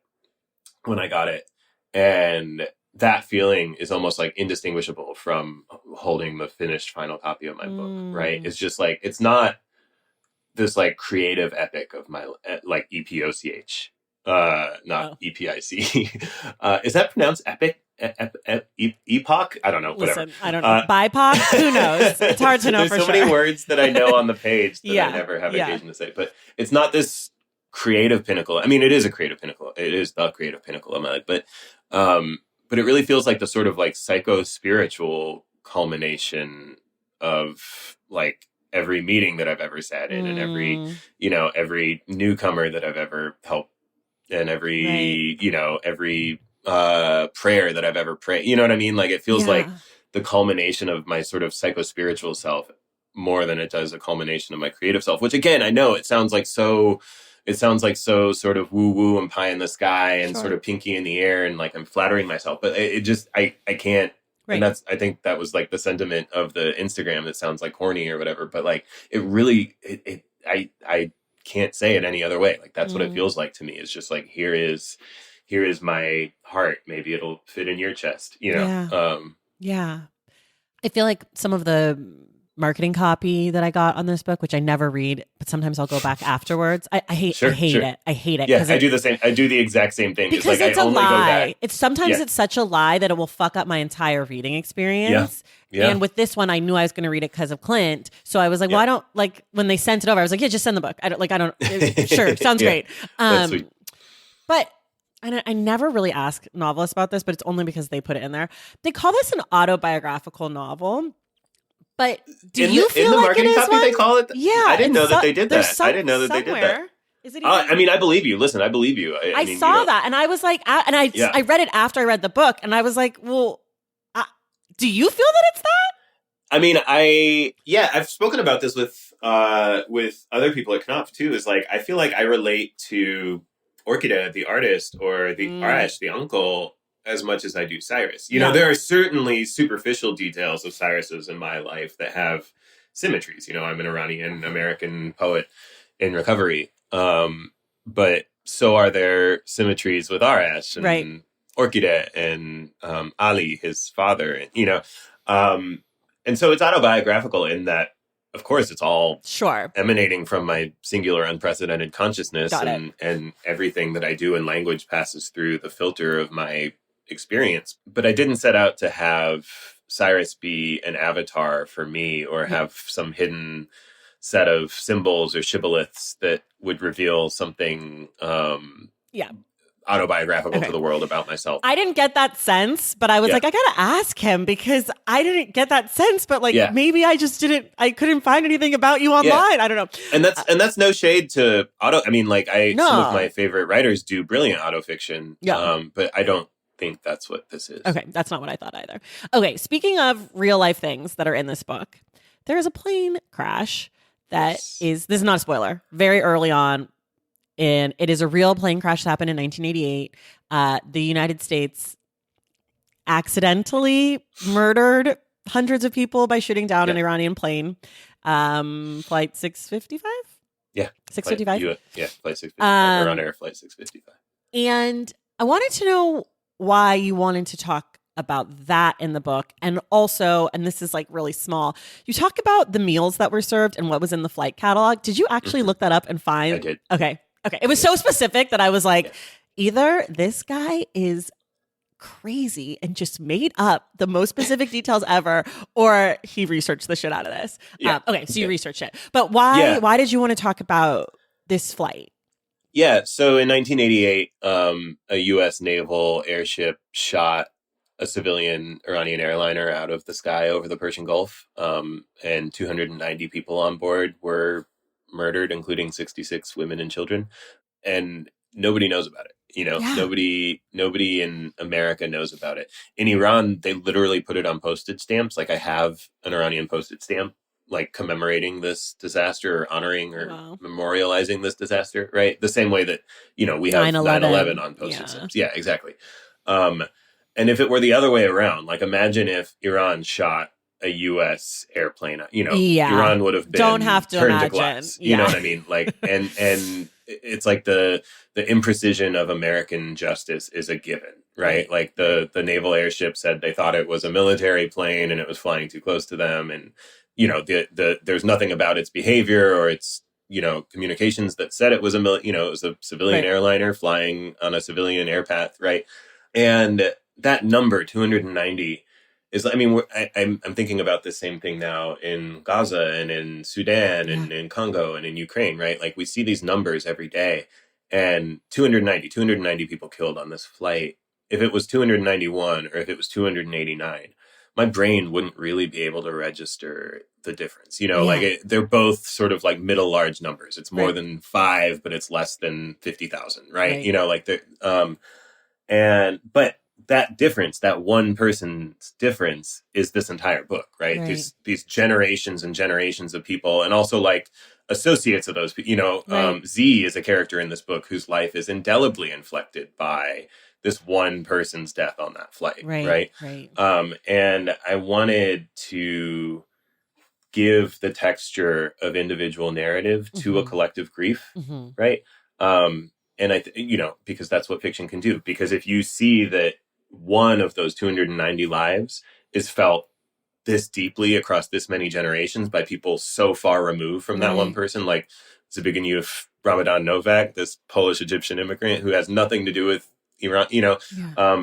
when I got it. And that feeling is almost like indistinguishable from holding the finished final copy of my book, right? It's just like, it's not this like creative epic of my, like EPOCH, not EPIC. Is that pronounced epic? Epoch? I don't know. Whatever. Listen, I don't know. BIPOC? Who knows? It's hard to know for sure. There's so many words that I know on the page that I never have occasion to say, but it's not this creative pinnacle. I mean, it is a creative pinnacle. It is the creative pinnacle of my life, but it really feels like the sort of like psycho-spiritual culmination of like every meeting that I've ever sat in and every, you know, every newcomer that I've ever helped and every, you know, every prayer that I've ever prayed. You know what I mean? Like it feels like the culmination of my sort of psycho-spiritual self more than it does a culmination of my creative self, which again, I know it sounds like so sort of woo woo and pie in the sky and sort of pinky in the air and like I'm flattering myself, but it just, I can't. Right. And I think that was like the sentiment of the Instagram that sounds like corny or whatever, but like it really, I can't say it any other way. Like that's what it feels like to me. It's just like, here is my heart. Maybe it'll fit in your chest, you know? Yeah. I feel like some of the marketing copy that I got on this book, which I never read, but sometimes I'll go back afterwards. I hate it. I hate it. Yeah, I do the same. I do the exact same thing. Because it's a lie. It's sometimes it's such a lie that it will fuck up my entire reading experience. Yeah. And with this one, I knew I was going to read it because of Clint. So I was like, well, I don't like when they sent it over. I was like, yeah, just send the book. Sure, sounds great. That's sweet. But I never really ask novelists about this, but it's only because they put it in there. They call this an autobiographical novel. But do you feel like it is one? They call it? Yeah, I didn't know that they did that. I didn't know that they did that. Is it? I mean, I believe you. Listen, I believe you. I mean, saw that, and I was like, I read it after I read the book, and I was like, well, do you feel that it's that? I mean, I've spoken about this with other people at Knopf too. Is like I feel like I relate to Orchida, the artist, or the Arash, the uncle, as much as I do Cyrus. You Yeah. know, there are certainly superficial details of Cyrus's in my life that have symmetries. You know, I'm an Iranian American poet in recovery. But so are there symmetries with Arash and Right. Orchida and Ali, his father, and, you know. And so it's autobiographical in that, of course, it's all Sure emanating from my singular unprecedented consciousness, Got it. and everything that I do in language passes through the filter of my experience. But I didn't set out to have Cyrus be an avatar for me or have some hidden set of symbols or shibboleths that would reveal something autobiographical to the world about myself. I didn't get that sense, but I was like, I gotta ask him because I didn't get that sense. But like, maybe I just couldn't find anything about you online. I don't know. And that's no shade to some of my favorite writers do brilliant autofiction. But I don't think that's what this is. Okay, that's not what I thought either. Okay, speaking of real life things that are in this book, there is a plane crash that is, this is not a spoiler, very early on. And it is a real plane crash that happened in 1988. The United States accidentally murdered hundreds of people by shooting down an Iranian plane. Flight 655? Yeah. 655? Flight 655. Iran Air Flight 655. And I wanted to know why you wanted to talk about that in the book. And also, and this is like really small, you talk about the meals that were served and what was in the flight catalog. Did you actually look that up and find? I did. Okay. It was so specific that I was like, either this guy is crazy and just made up the most specific details ever, or he researched the shit out of this. So you researched it. But why did you want to talk about this flight? Yeah, so in 1988, a U.S. naval airship shot a civilian Iranian airliner out of the sky over the Persian Gulf, and 290 people on board were murdered, including 66 women and children, and nobody knows about it. You know, nobody in America knows about it. In Iran, they literally put it on postage stamps. Like, I have an Iranian postage stamp, like, commemorating this disaster or honoring or memorializing this disaster, right? The same way that, you know, we have 9/11 on postage stamps. Yeah, exactly. And if it were the other way around, like, imagine if Iran shot a U.S. airplane, you know, Iran would have been turned to glass. You know what I mean? Like, and it's like the imprecision of American justice is a given, right? Like the naval airship said they thought it was a military plane and it was flying too close to them, and you know there's nothing about its behavior or its, you know, communications that said it was it was a civilian airliner flying on a civilian air path, right? And that number 290 is, I mean, I'm thinking about the same thing now in Gaza and in Sudan and in Congo and in Ukraine, right? Like, we see these numbers every day, and 290 people killed on this flight. If it was 291 or if it was 289, my brain wouldn't really be able to register the difference. You know, like, they're both sort of like middle large numbers. It's more than 5, but it's less than 50,000, right? You know, like, but that difference, that one person's difference, is this entire book, right? These generations and generations of people, and also like associates of those people. You know, Z is a character in this book whose life is indelibly inflected by this one person's death on that flight, right? And I wanted to give the texture of individual narrative to a collective grief, right? And you know, because that's what fiction can do. Because if you see that one of those 290 lives is felt this deeply across this many generations by people so far removed from that one person, like Zbigniew Youth Ramadan Novak, this Polish Egyptian immigrant who has nothing to do with Iran, you know,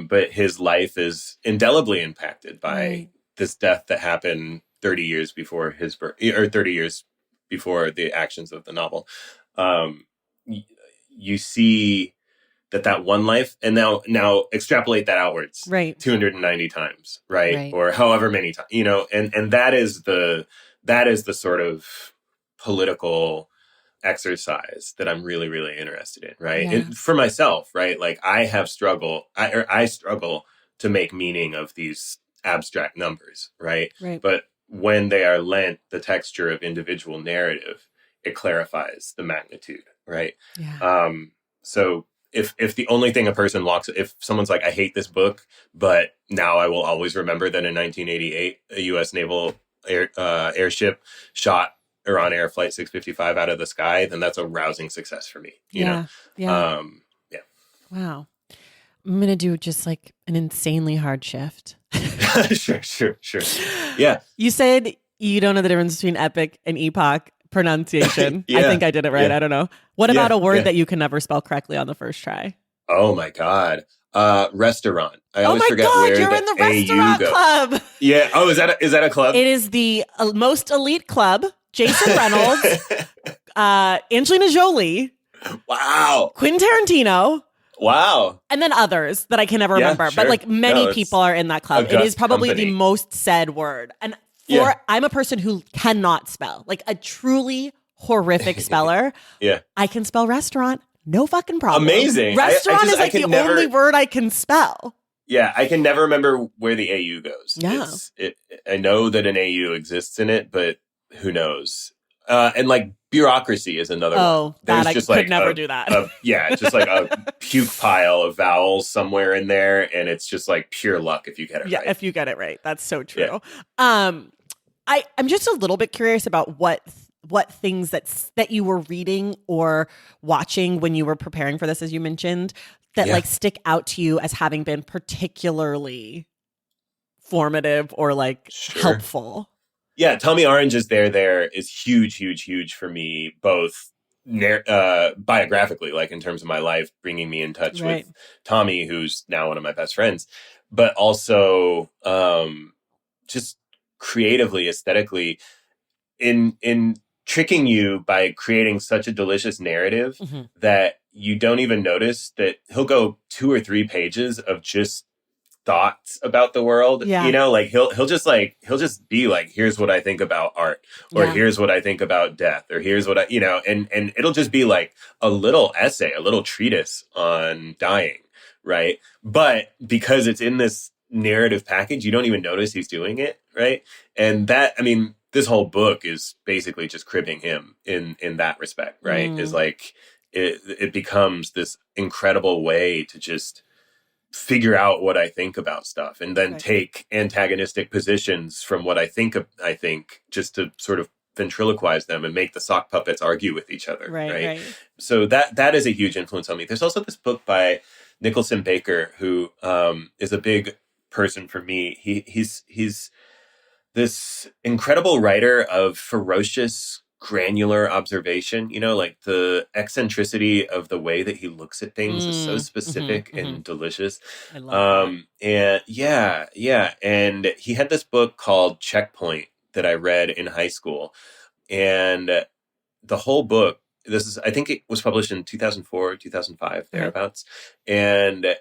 but his life is indelibly impacted by this death that happened 30 years before his birth, or 30 years before the actions of the novel. You see that one life, and now extrapolate that outwards, 290 times, right? Or however many times, you know, and that is the sort of political exercise that I'm really, really interested in, right? And for myself, right? Like, I struggle to make meaning of these abstract numbers, right? But when they are lent the texture of individual narrative, it clarifies the magnitude, right? So if the only thing a person walks, if someone's like, I hate this book, but now I will always remember that in 1988, a U.S. naval airship shot Iran Air Flight 655 out of the sky, then that's a rousing success for me. You know? Yeah. Yeah. Wow. I'm going to do just like an insanely hard shift. Sure. Yeah. You said you don't know the difference between epic and epoch pronunciation. I think I did it right. I don't know. What about a word that you can never spell correctly on the first try? Oh my God. Restaurant. I always forget where you're in the restaurant club. Yeah. Oh, is that a club? It is the most elite club. Jason Reynolds, Angelina Jolie. Wow. Quentin Tarantino. Wow. And then others that I can never remember. Sure. But like many people are in that club. It is probably the most said word. And I'm a person who cannot spell. Like a truly horrific speller. Yeah. I can spell restaurant. No fucking problem. Amazing. Restaurant is like the only word I can spell. Yeah, I can never remember where the AU goes. Yeah. I know that an AU exists in it, but who knows? And like bureaucracy is another one. Oh, that I could never do that. Just like a puke pile of vowels somewhere in there, and it's just like pure luck if you get it right. Yeah, if you get it right. That's so true. Yeah. I'm just a little bit curious about what things that you were reading or watching when you were preparing for this, as you mentioned, that like stick out to you as having been particularly formative or like helpful. Yeah, Tommy Orange's There is huge for me, both biographically, like in terms of my life, bringing me in touch with Tommy, who's now one of my best friends, but also just creatively, aesthetically, in tricking you by creating such a delicious narrative that you don't even notice that he'll go 2 or 3 pages of just thoughts about the world. You know, like he'll just be like, here's what I think about art, or here's what I think about death, or here's what and it'll just be like a little essay, a little treatise on dying, right? But because it's in this narrative package, you don't even notice he's doing it, right? And that, I mean, this whole book is basically just cribbing him in that respect, right? Is like it becomes this incredible way to just figure out what I think about stuff, and then take antagonistic positions from what I think just to sort of ventriloquize them and make the sock puppets argue with each other. Right. So that is a huge influence on me. There's also this book by Nicholson Baker, who is a big person for me. He's this incredible writer of ferocious, granular observation, like the eccentricity of the way that he looks at things is so specific and delicious. I love that. And and he had this book called Checkpoint that I read in high school, and the whole book, I think it was published in 2004, 2005, thereabouts. And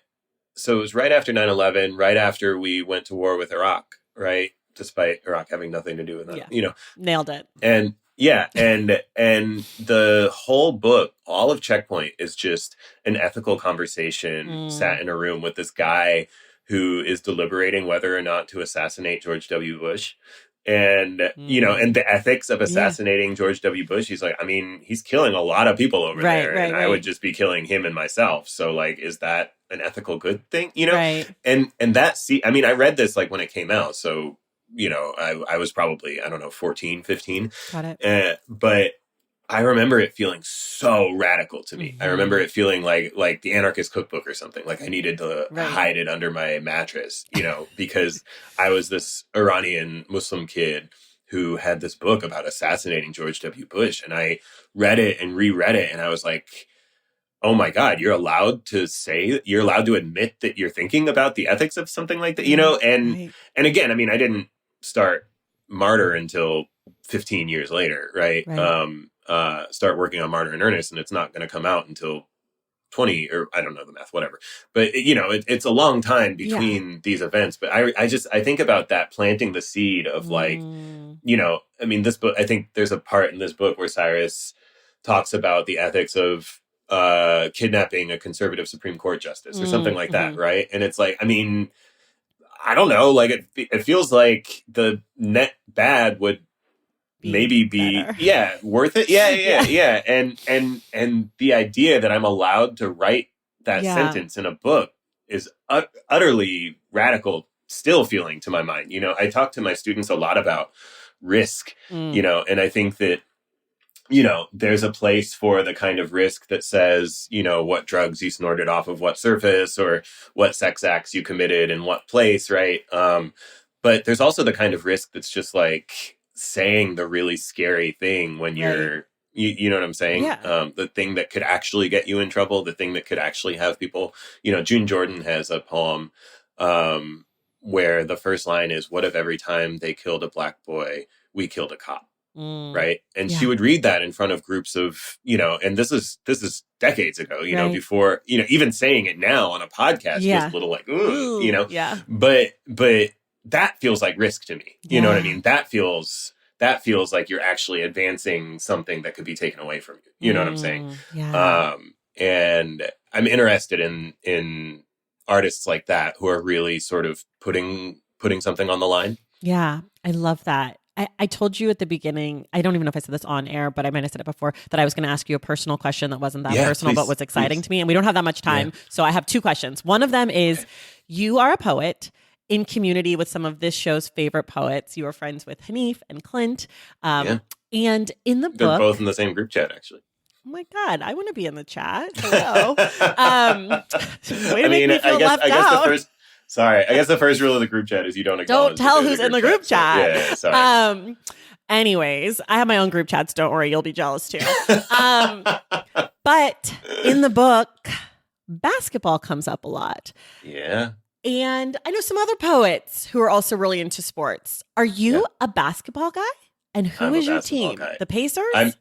so it was right after 9/11, right after we went to war with Iraq, right? Despite Iraq having nothing to do with that, Nailed it. And and the whole book, all of Checkpoint, is just an ethical conversation sat in a room with this guy who is deliberating whether or not to assassinate George W. Bush. And, and the ethics of assassinating George W. Bush. He's like, I mean, he's killing a lot of people over there, and I would just be killing him and myself. So like, is that an ethical good thing? And that, I read this like when it came out. So, I was probably, 14, 15. Got it. But I remember it feeling so radical to me. I remember it feeling like the Anarchist Cookbook or something. Like I needed to hide it under my mattress, because I was this Iranian Muslim kid who had this book about assassinating George W. Bush. And I read it and reread it. And I was like, oh my God, you're allowed to admit that you're thinking about the ethics of something like that, and again, I didn't start Martyr until 15 years later, right? Start working on Martyr in earnest, and it's not going to come out until 20, or I don't know the math, whatever. But it's a long time between these events. But I think about that, planting the seed of like, this book, I think there's a part in this book where Cyrus talks about the ethics of kidnapping a conservative Supreme Court justice or something like that, right? And it's like, I don't know, like it feels like the net bad would maybe be worth it. And the idea that I'm allowed to write that sentence in a book is utterly radical, still feeling to my mind. You know, I talk to my students a lot about risk, you know, and I think that, you know, there's a place for the kind of risk that says, you know, what drugs you snorted off of what surface or what sex acts you committed in what place, right? But there's also the kind of risk that's just like saying the really scary thing when you're, you know what I'm saying? Yeah. The thing that could actually get you in trouble, the thing that could actually have people, you know, June Jordan has a poem where the first line is, what if every time they killed a black boy, we killed a cop? Right. And she would read that in front of groups of, you know, and this is decades ago, you know, before, you know, even saying it now on a podcast feels a little like, ooh, you know, but that feels like risk to me. You know what I mean? That feels like you're actually advancing something that could be taken away from you. You know what I'm saying? And I'm interested in artists like that who are really sort of putting something on the line. Yeah. I love that. I told you at the beginning, I don't even know if I said this on air, but I might have said it before, that I was going to ask you a personal question that wasn't that personal, but was exciting to me. And we don't have that much time. So I have two questions. One of them is, you are a poet in community with some of this show's favorite poets. You are friends with Hanif and Clint. And in the book... They're both in the same group chat, actually. Oh my God, I want to be in the chat. Hello. I guess the first rule of the group chat is you don't acknowledge. Don't tell who's in the group chat. Yeah, sorry. Anyways, I have my own group chats. Don't worry, you'll be jealous too. But in the book, basketball comes up a lot. Yeah. And I know some other poets who are also really into sports. Are you a basketball guy? And who is your team? Guy. The Pacers?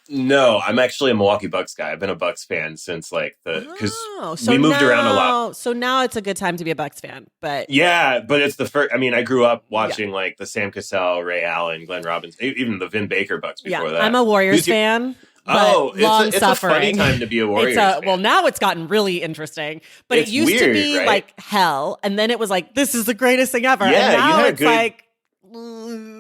No, I'm actually a Milwaukee Bucks guy. I've been a Bucks fan since because we moved around a lot. So now it's a good time to be a Bucks fan. But but it's the first. I mean, I grew up watching like the Sam Cassell, Ray Allen, Glenn Robinson, even the Vin Baker Bucks before that. I'm a Warriors fan. It's a funny time to be a Warriors fan. Well, now it's gotten really interesting. But it used to be like hell, and then it was like, this is the greatest thing ever. Yeah, and now it's like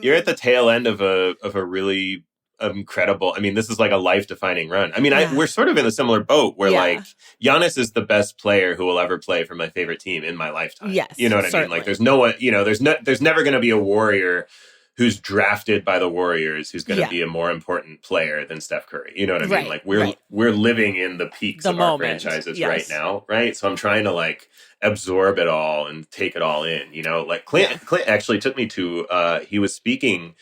you're at the tail end of a really incredible. I mean, this is like a life-defining run. I mean, we're sort of in a similar boat where like Giannis is the best player who will ever play for my favorite team in my lifetime. Yes, you know what I mean? Like, there's no one. You know, there's never going to be a Warrior who's drafted by the Warriors who's going to be a more important player than Steph Curry. You know what I mean? Like we're living in the peaks of our franchises right now, right? So I'm trying to like absorb it all and take it all in. You know, like Clint actually took me to. He was speaking.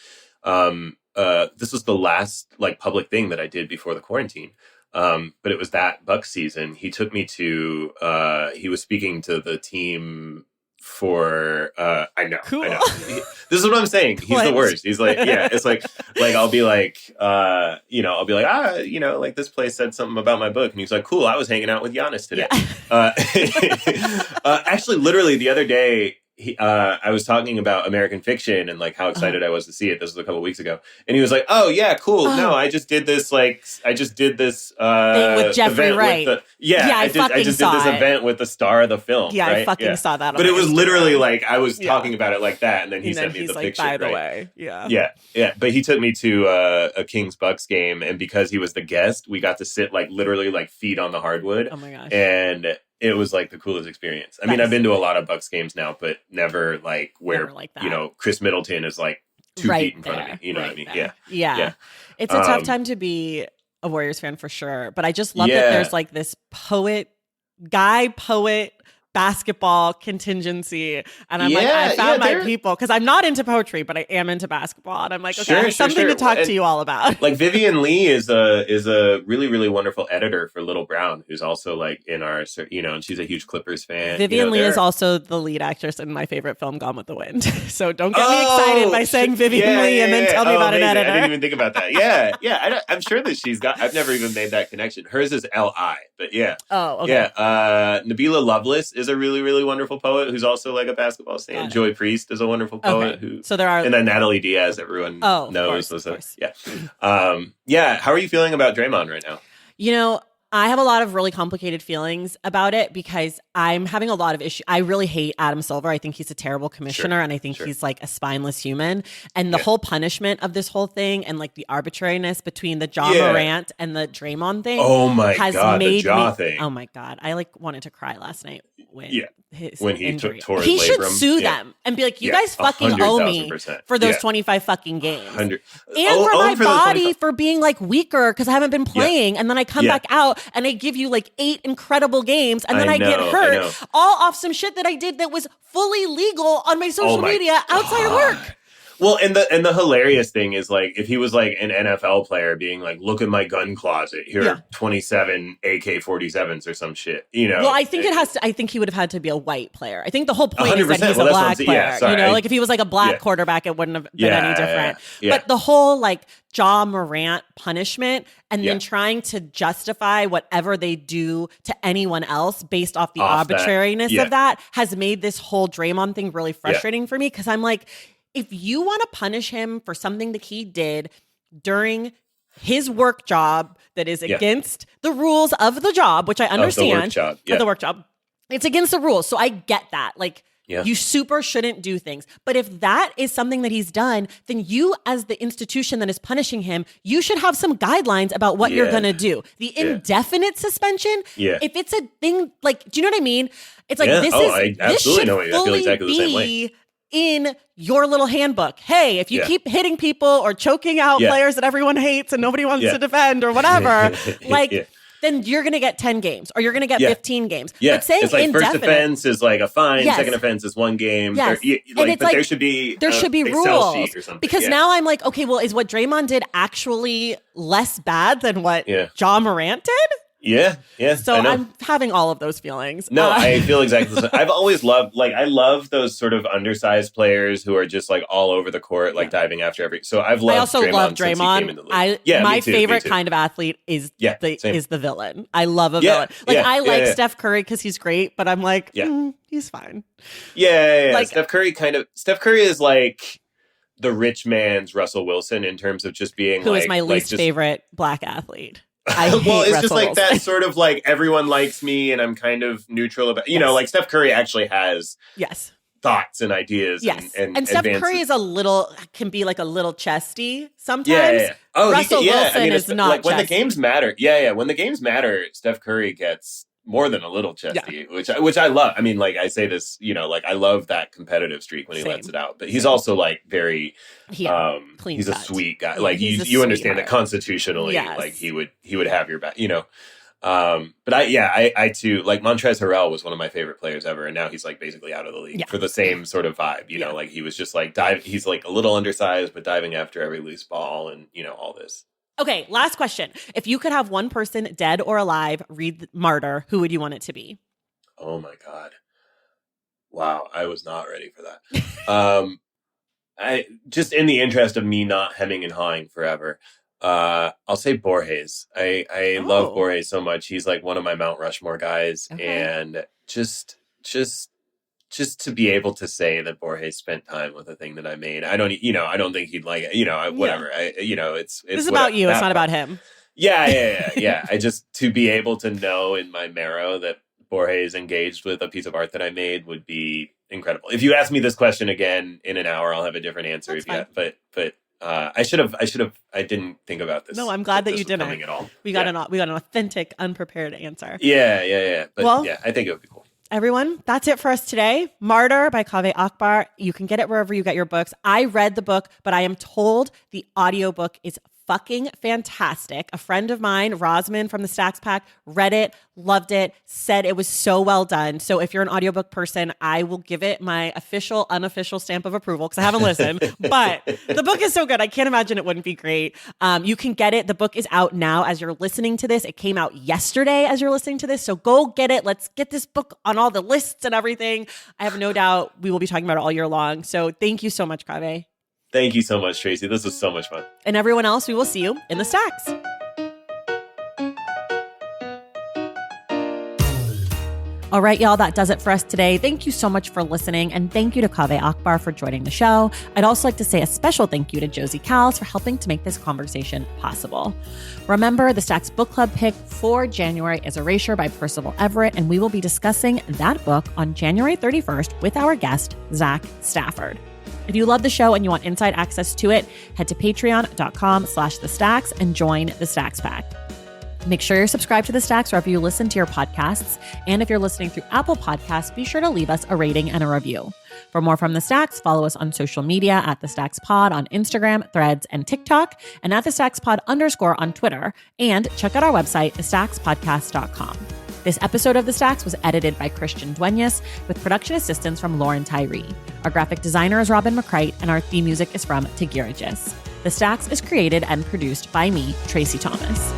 This was the last like public thing that I did before the quarantine. But it was that Bucks season. He took me to, he was speaking to the team for, I know. This is what I'm saying. He's the worst. He's like, it's like I'll be like, like this place said something about my book. And he's like, cool, I was hanging out with Giannis today. Actually, literally the other day, I was talking about American Fiction and like how excited I was to see it. This was a couple of weeks ago, and he was like, "Oh yeah, cool. No, I just did this thing with Jeffrey Wright. I just did this event with the star of the film. Yeah, right? I fucking saw that. But it was literally like I was talking about it like that, and then he sent me the like, picture. By the way, yeah. But he took me to a Kings Bucks game, and because he was the guest, we got to sit like literally like feet on the hardwood. Oh my gosh! And it was like the coolest experience. I mean, I've been to a lot of Bucks games now, but never like where, you know, Chris Middleton is like 2 feet in front of me. You know what I mean? Yeah. It's a tough time to be a Warriors fan for sure. But I just love that there's like this poet basketball contingency. And I'm like, I found my people. Because I'm not into poetry, but I am into basketball. And I'm like, okay, I have something to talk to you all about. Like Vivian Lee is a really, really wonderful editor for Little Brown, who's also like in our, you know, and she's a huge Clippers fan. Vivian Lee is also the lead actress in my favorite film, Gone with the Wind. So don't get me excited by saying Vivian Lee and then tell me about an editor. I didn't even think about that. I'm sure that I've never even made that connection. Hers is L.I., but yeah. Oh, okay. Yeah. Nabila Lovelace is a really, really wonderful poet who's also like a basketball fan. Joy Priest is a wonderful poet and then Natalie Diaz, everyone knows. Of course. How are you feeling about Draymond right now? You know, I have a lot of really complicated feelings about it because I'm having a lot of issues. I really hate Adam Silver. I think he's a terrible commissioner, and I think he's like a spineless human. And the whole punishment of this whole thing and like the arbitrariness between the Ja Morant and the Draymond thing. Oh my God, the Ja thing. Oh my God. I like wanted to cry last night when he injury. tore his He should labrum. sue them and be like, you guys fucking owe me for those 25 fucking games. And for my body for being like weaker because I haven't been playing. And then I come back out and I give you like 8 incredible games and then I get hurt all off some shit that I did that was fully legal on my social media outside of work. Well, and the hilarious thing is like if he was like an NFL player being like, look at my gun closet, here are 27 AK-47s or some shit, you know. Well, I think I think he would have had to be a white player. I think the whole point is that he's a black player. Like if he was like a black quarterback, it wouldn't have been any different. But the whole like Ja Morant punishment and then trying to justify whatever they do to anyone else based off the arbitrariness of that has made this whole Draymond thing really frustrating for me because I'm like, if you want to punish him for something that he did during his work job that is against the rules of the job, which I understand, of the work job, it's against the rules. So I get that. Like, you super shouldn't do things. But if that is something that he's done, then you as the institution that is punishing him, you should have some guidelines about what you're going to do. The indefinite suspension, if it's a thing, like, do you know what I mean? It's like, I absolutely know. I feel exactly the same way. In your little handbook. Hey, if you keep hitting people or choking out players that everyone hates and nobody wants to defend or whatever, then you're going to get 10 games or you're going to get 15 games. But saying it's like indefinite, first offense is like a fine, second offense is 1 game. Yes. But there should be rules. Sheet or something. Because now I'm like, okay, well, is what Draymond did actually less bad than what Ja Morant did? Yeah. So I'm having all of those feelings. No, I feel exactly the same. I've always loved, like, I love those sort of undersized players who are just like all over the court, like diving after every. So I've loved. I also love Draymond. My favorite kind of athlete is the villain. I love a villain. Like I like Steph Curry because he's great, but I'm like, he's fine. Yeah. Like, Steph Curry is like the rich man's Russell Wilson in terms of just being who is my least favorite black athlete. Well, it's just like that sort of like everyone likes me and I'm kind of neutral about, you know, like Steph Curry actually has thoughts and ideas. Yes. And Steph Curry is can be like a little chesty sometimes. Oh, Russell Wilson is not like when the games matter. When the games matter, Steph Curry gets more than a little chesty, which I love. I mean, like I say this, you know, like I love that competitive streak when he lets it out. But he's also like very clean he's cut. A sweet guy. Like you understand that constitutionally, like he would have your back, you know. But I too, like Montrezl Harrell was one of my favorite players ever, and now he's like basically out of the league for the same sort of vibe, you know, like he was just like he's like a little undersized but diving after every loose ball and, you know, all this. Okay, last question. If you could have one person, dead or alive, read Martyr, who would you want it to be? Oh my God. Wow, I was not ready for that. I just in the interest of me not hemming and hawing forever, I'll say Borges. I love Borges so much. He's like one of my Mount Rushmore guys, and just to be able to say that Borges spent time with the thing that I made. I don't think he'd like it. You know, whatever. It's this is about you. It's not about him. Yeah. I just to be able to know in my marrow that Borges engaged with a piece of art that I made would be incredible. If you ask me this question again in an hour, I'll have a different answer. But I should have. I didn't think about this. No, I'm glad that you didn't. At all. We got an authentic, unprepared answer. Yeah. But I think it would be cool. Everyone, that's it for us today. Martyr by Kaveh Akbar. You can get it wherever you get your books. I read the book, but I am told the audiobook is fucking fantastic. A friend of mine, Rosman from the Stacks Pack, read it, loved it, said it was so well done. So if you're an audiobook person, I will give it my official, unofficial stamp of approval because I haven't listened. But the book is so good. I can't imagine it wouldn't be great. You can get it. The book is out now as you're listening to this. It came out yesterday as you're listening to this. So go get it. Let's get this book on all the lists and everything. I have no doubt we will be talking about it all year long. So thank you so much, Kaveh. Thank you so much, Tracy. This was so much fun. And everyone else, we will see you in the stacks. All right, y'all, that does it for us today. Thank you so much for listening, and thank you to Kaveh Akbar for joining the show. I'd also like to say a special thank you to Josie Cals for helping to make this conversation possible. Remember, the Stacks Book Club pick for January is Erasure by Percival Everett, and we will be discussing that book on January 31st with our guest, Zach Stafford. If you love the show and you want inside access to it, head to patreon.com/thestacks and join the Stacks Pack. Make sure you're subscribed to The Stacks wherever you listen to your podcasts. And if you're listening through Apple Podcasts, be sure to leave us a rating and a review. For more from The Stacks, follow us on social media at The Stacks Pod on Instagram, Threads, and TikTok, and at The Stacks Pod _ on Twitter. And check out our website, thestackspodcast.com. This episode of The Stacks was edited by Christian Duenas with production assistance from Lauren Tyree. Our graphic designer is Robin McCrite, and our theme music is from Tigirigis. The Stacks is created and produced by me, Tracy Thomas.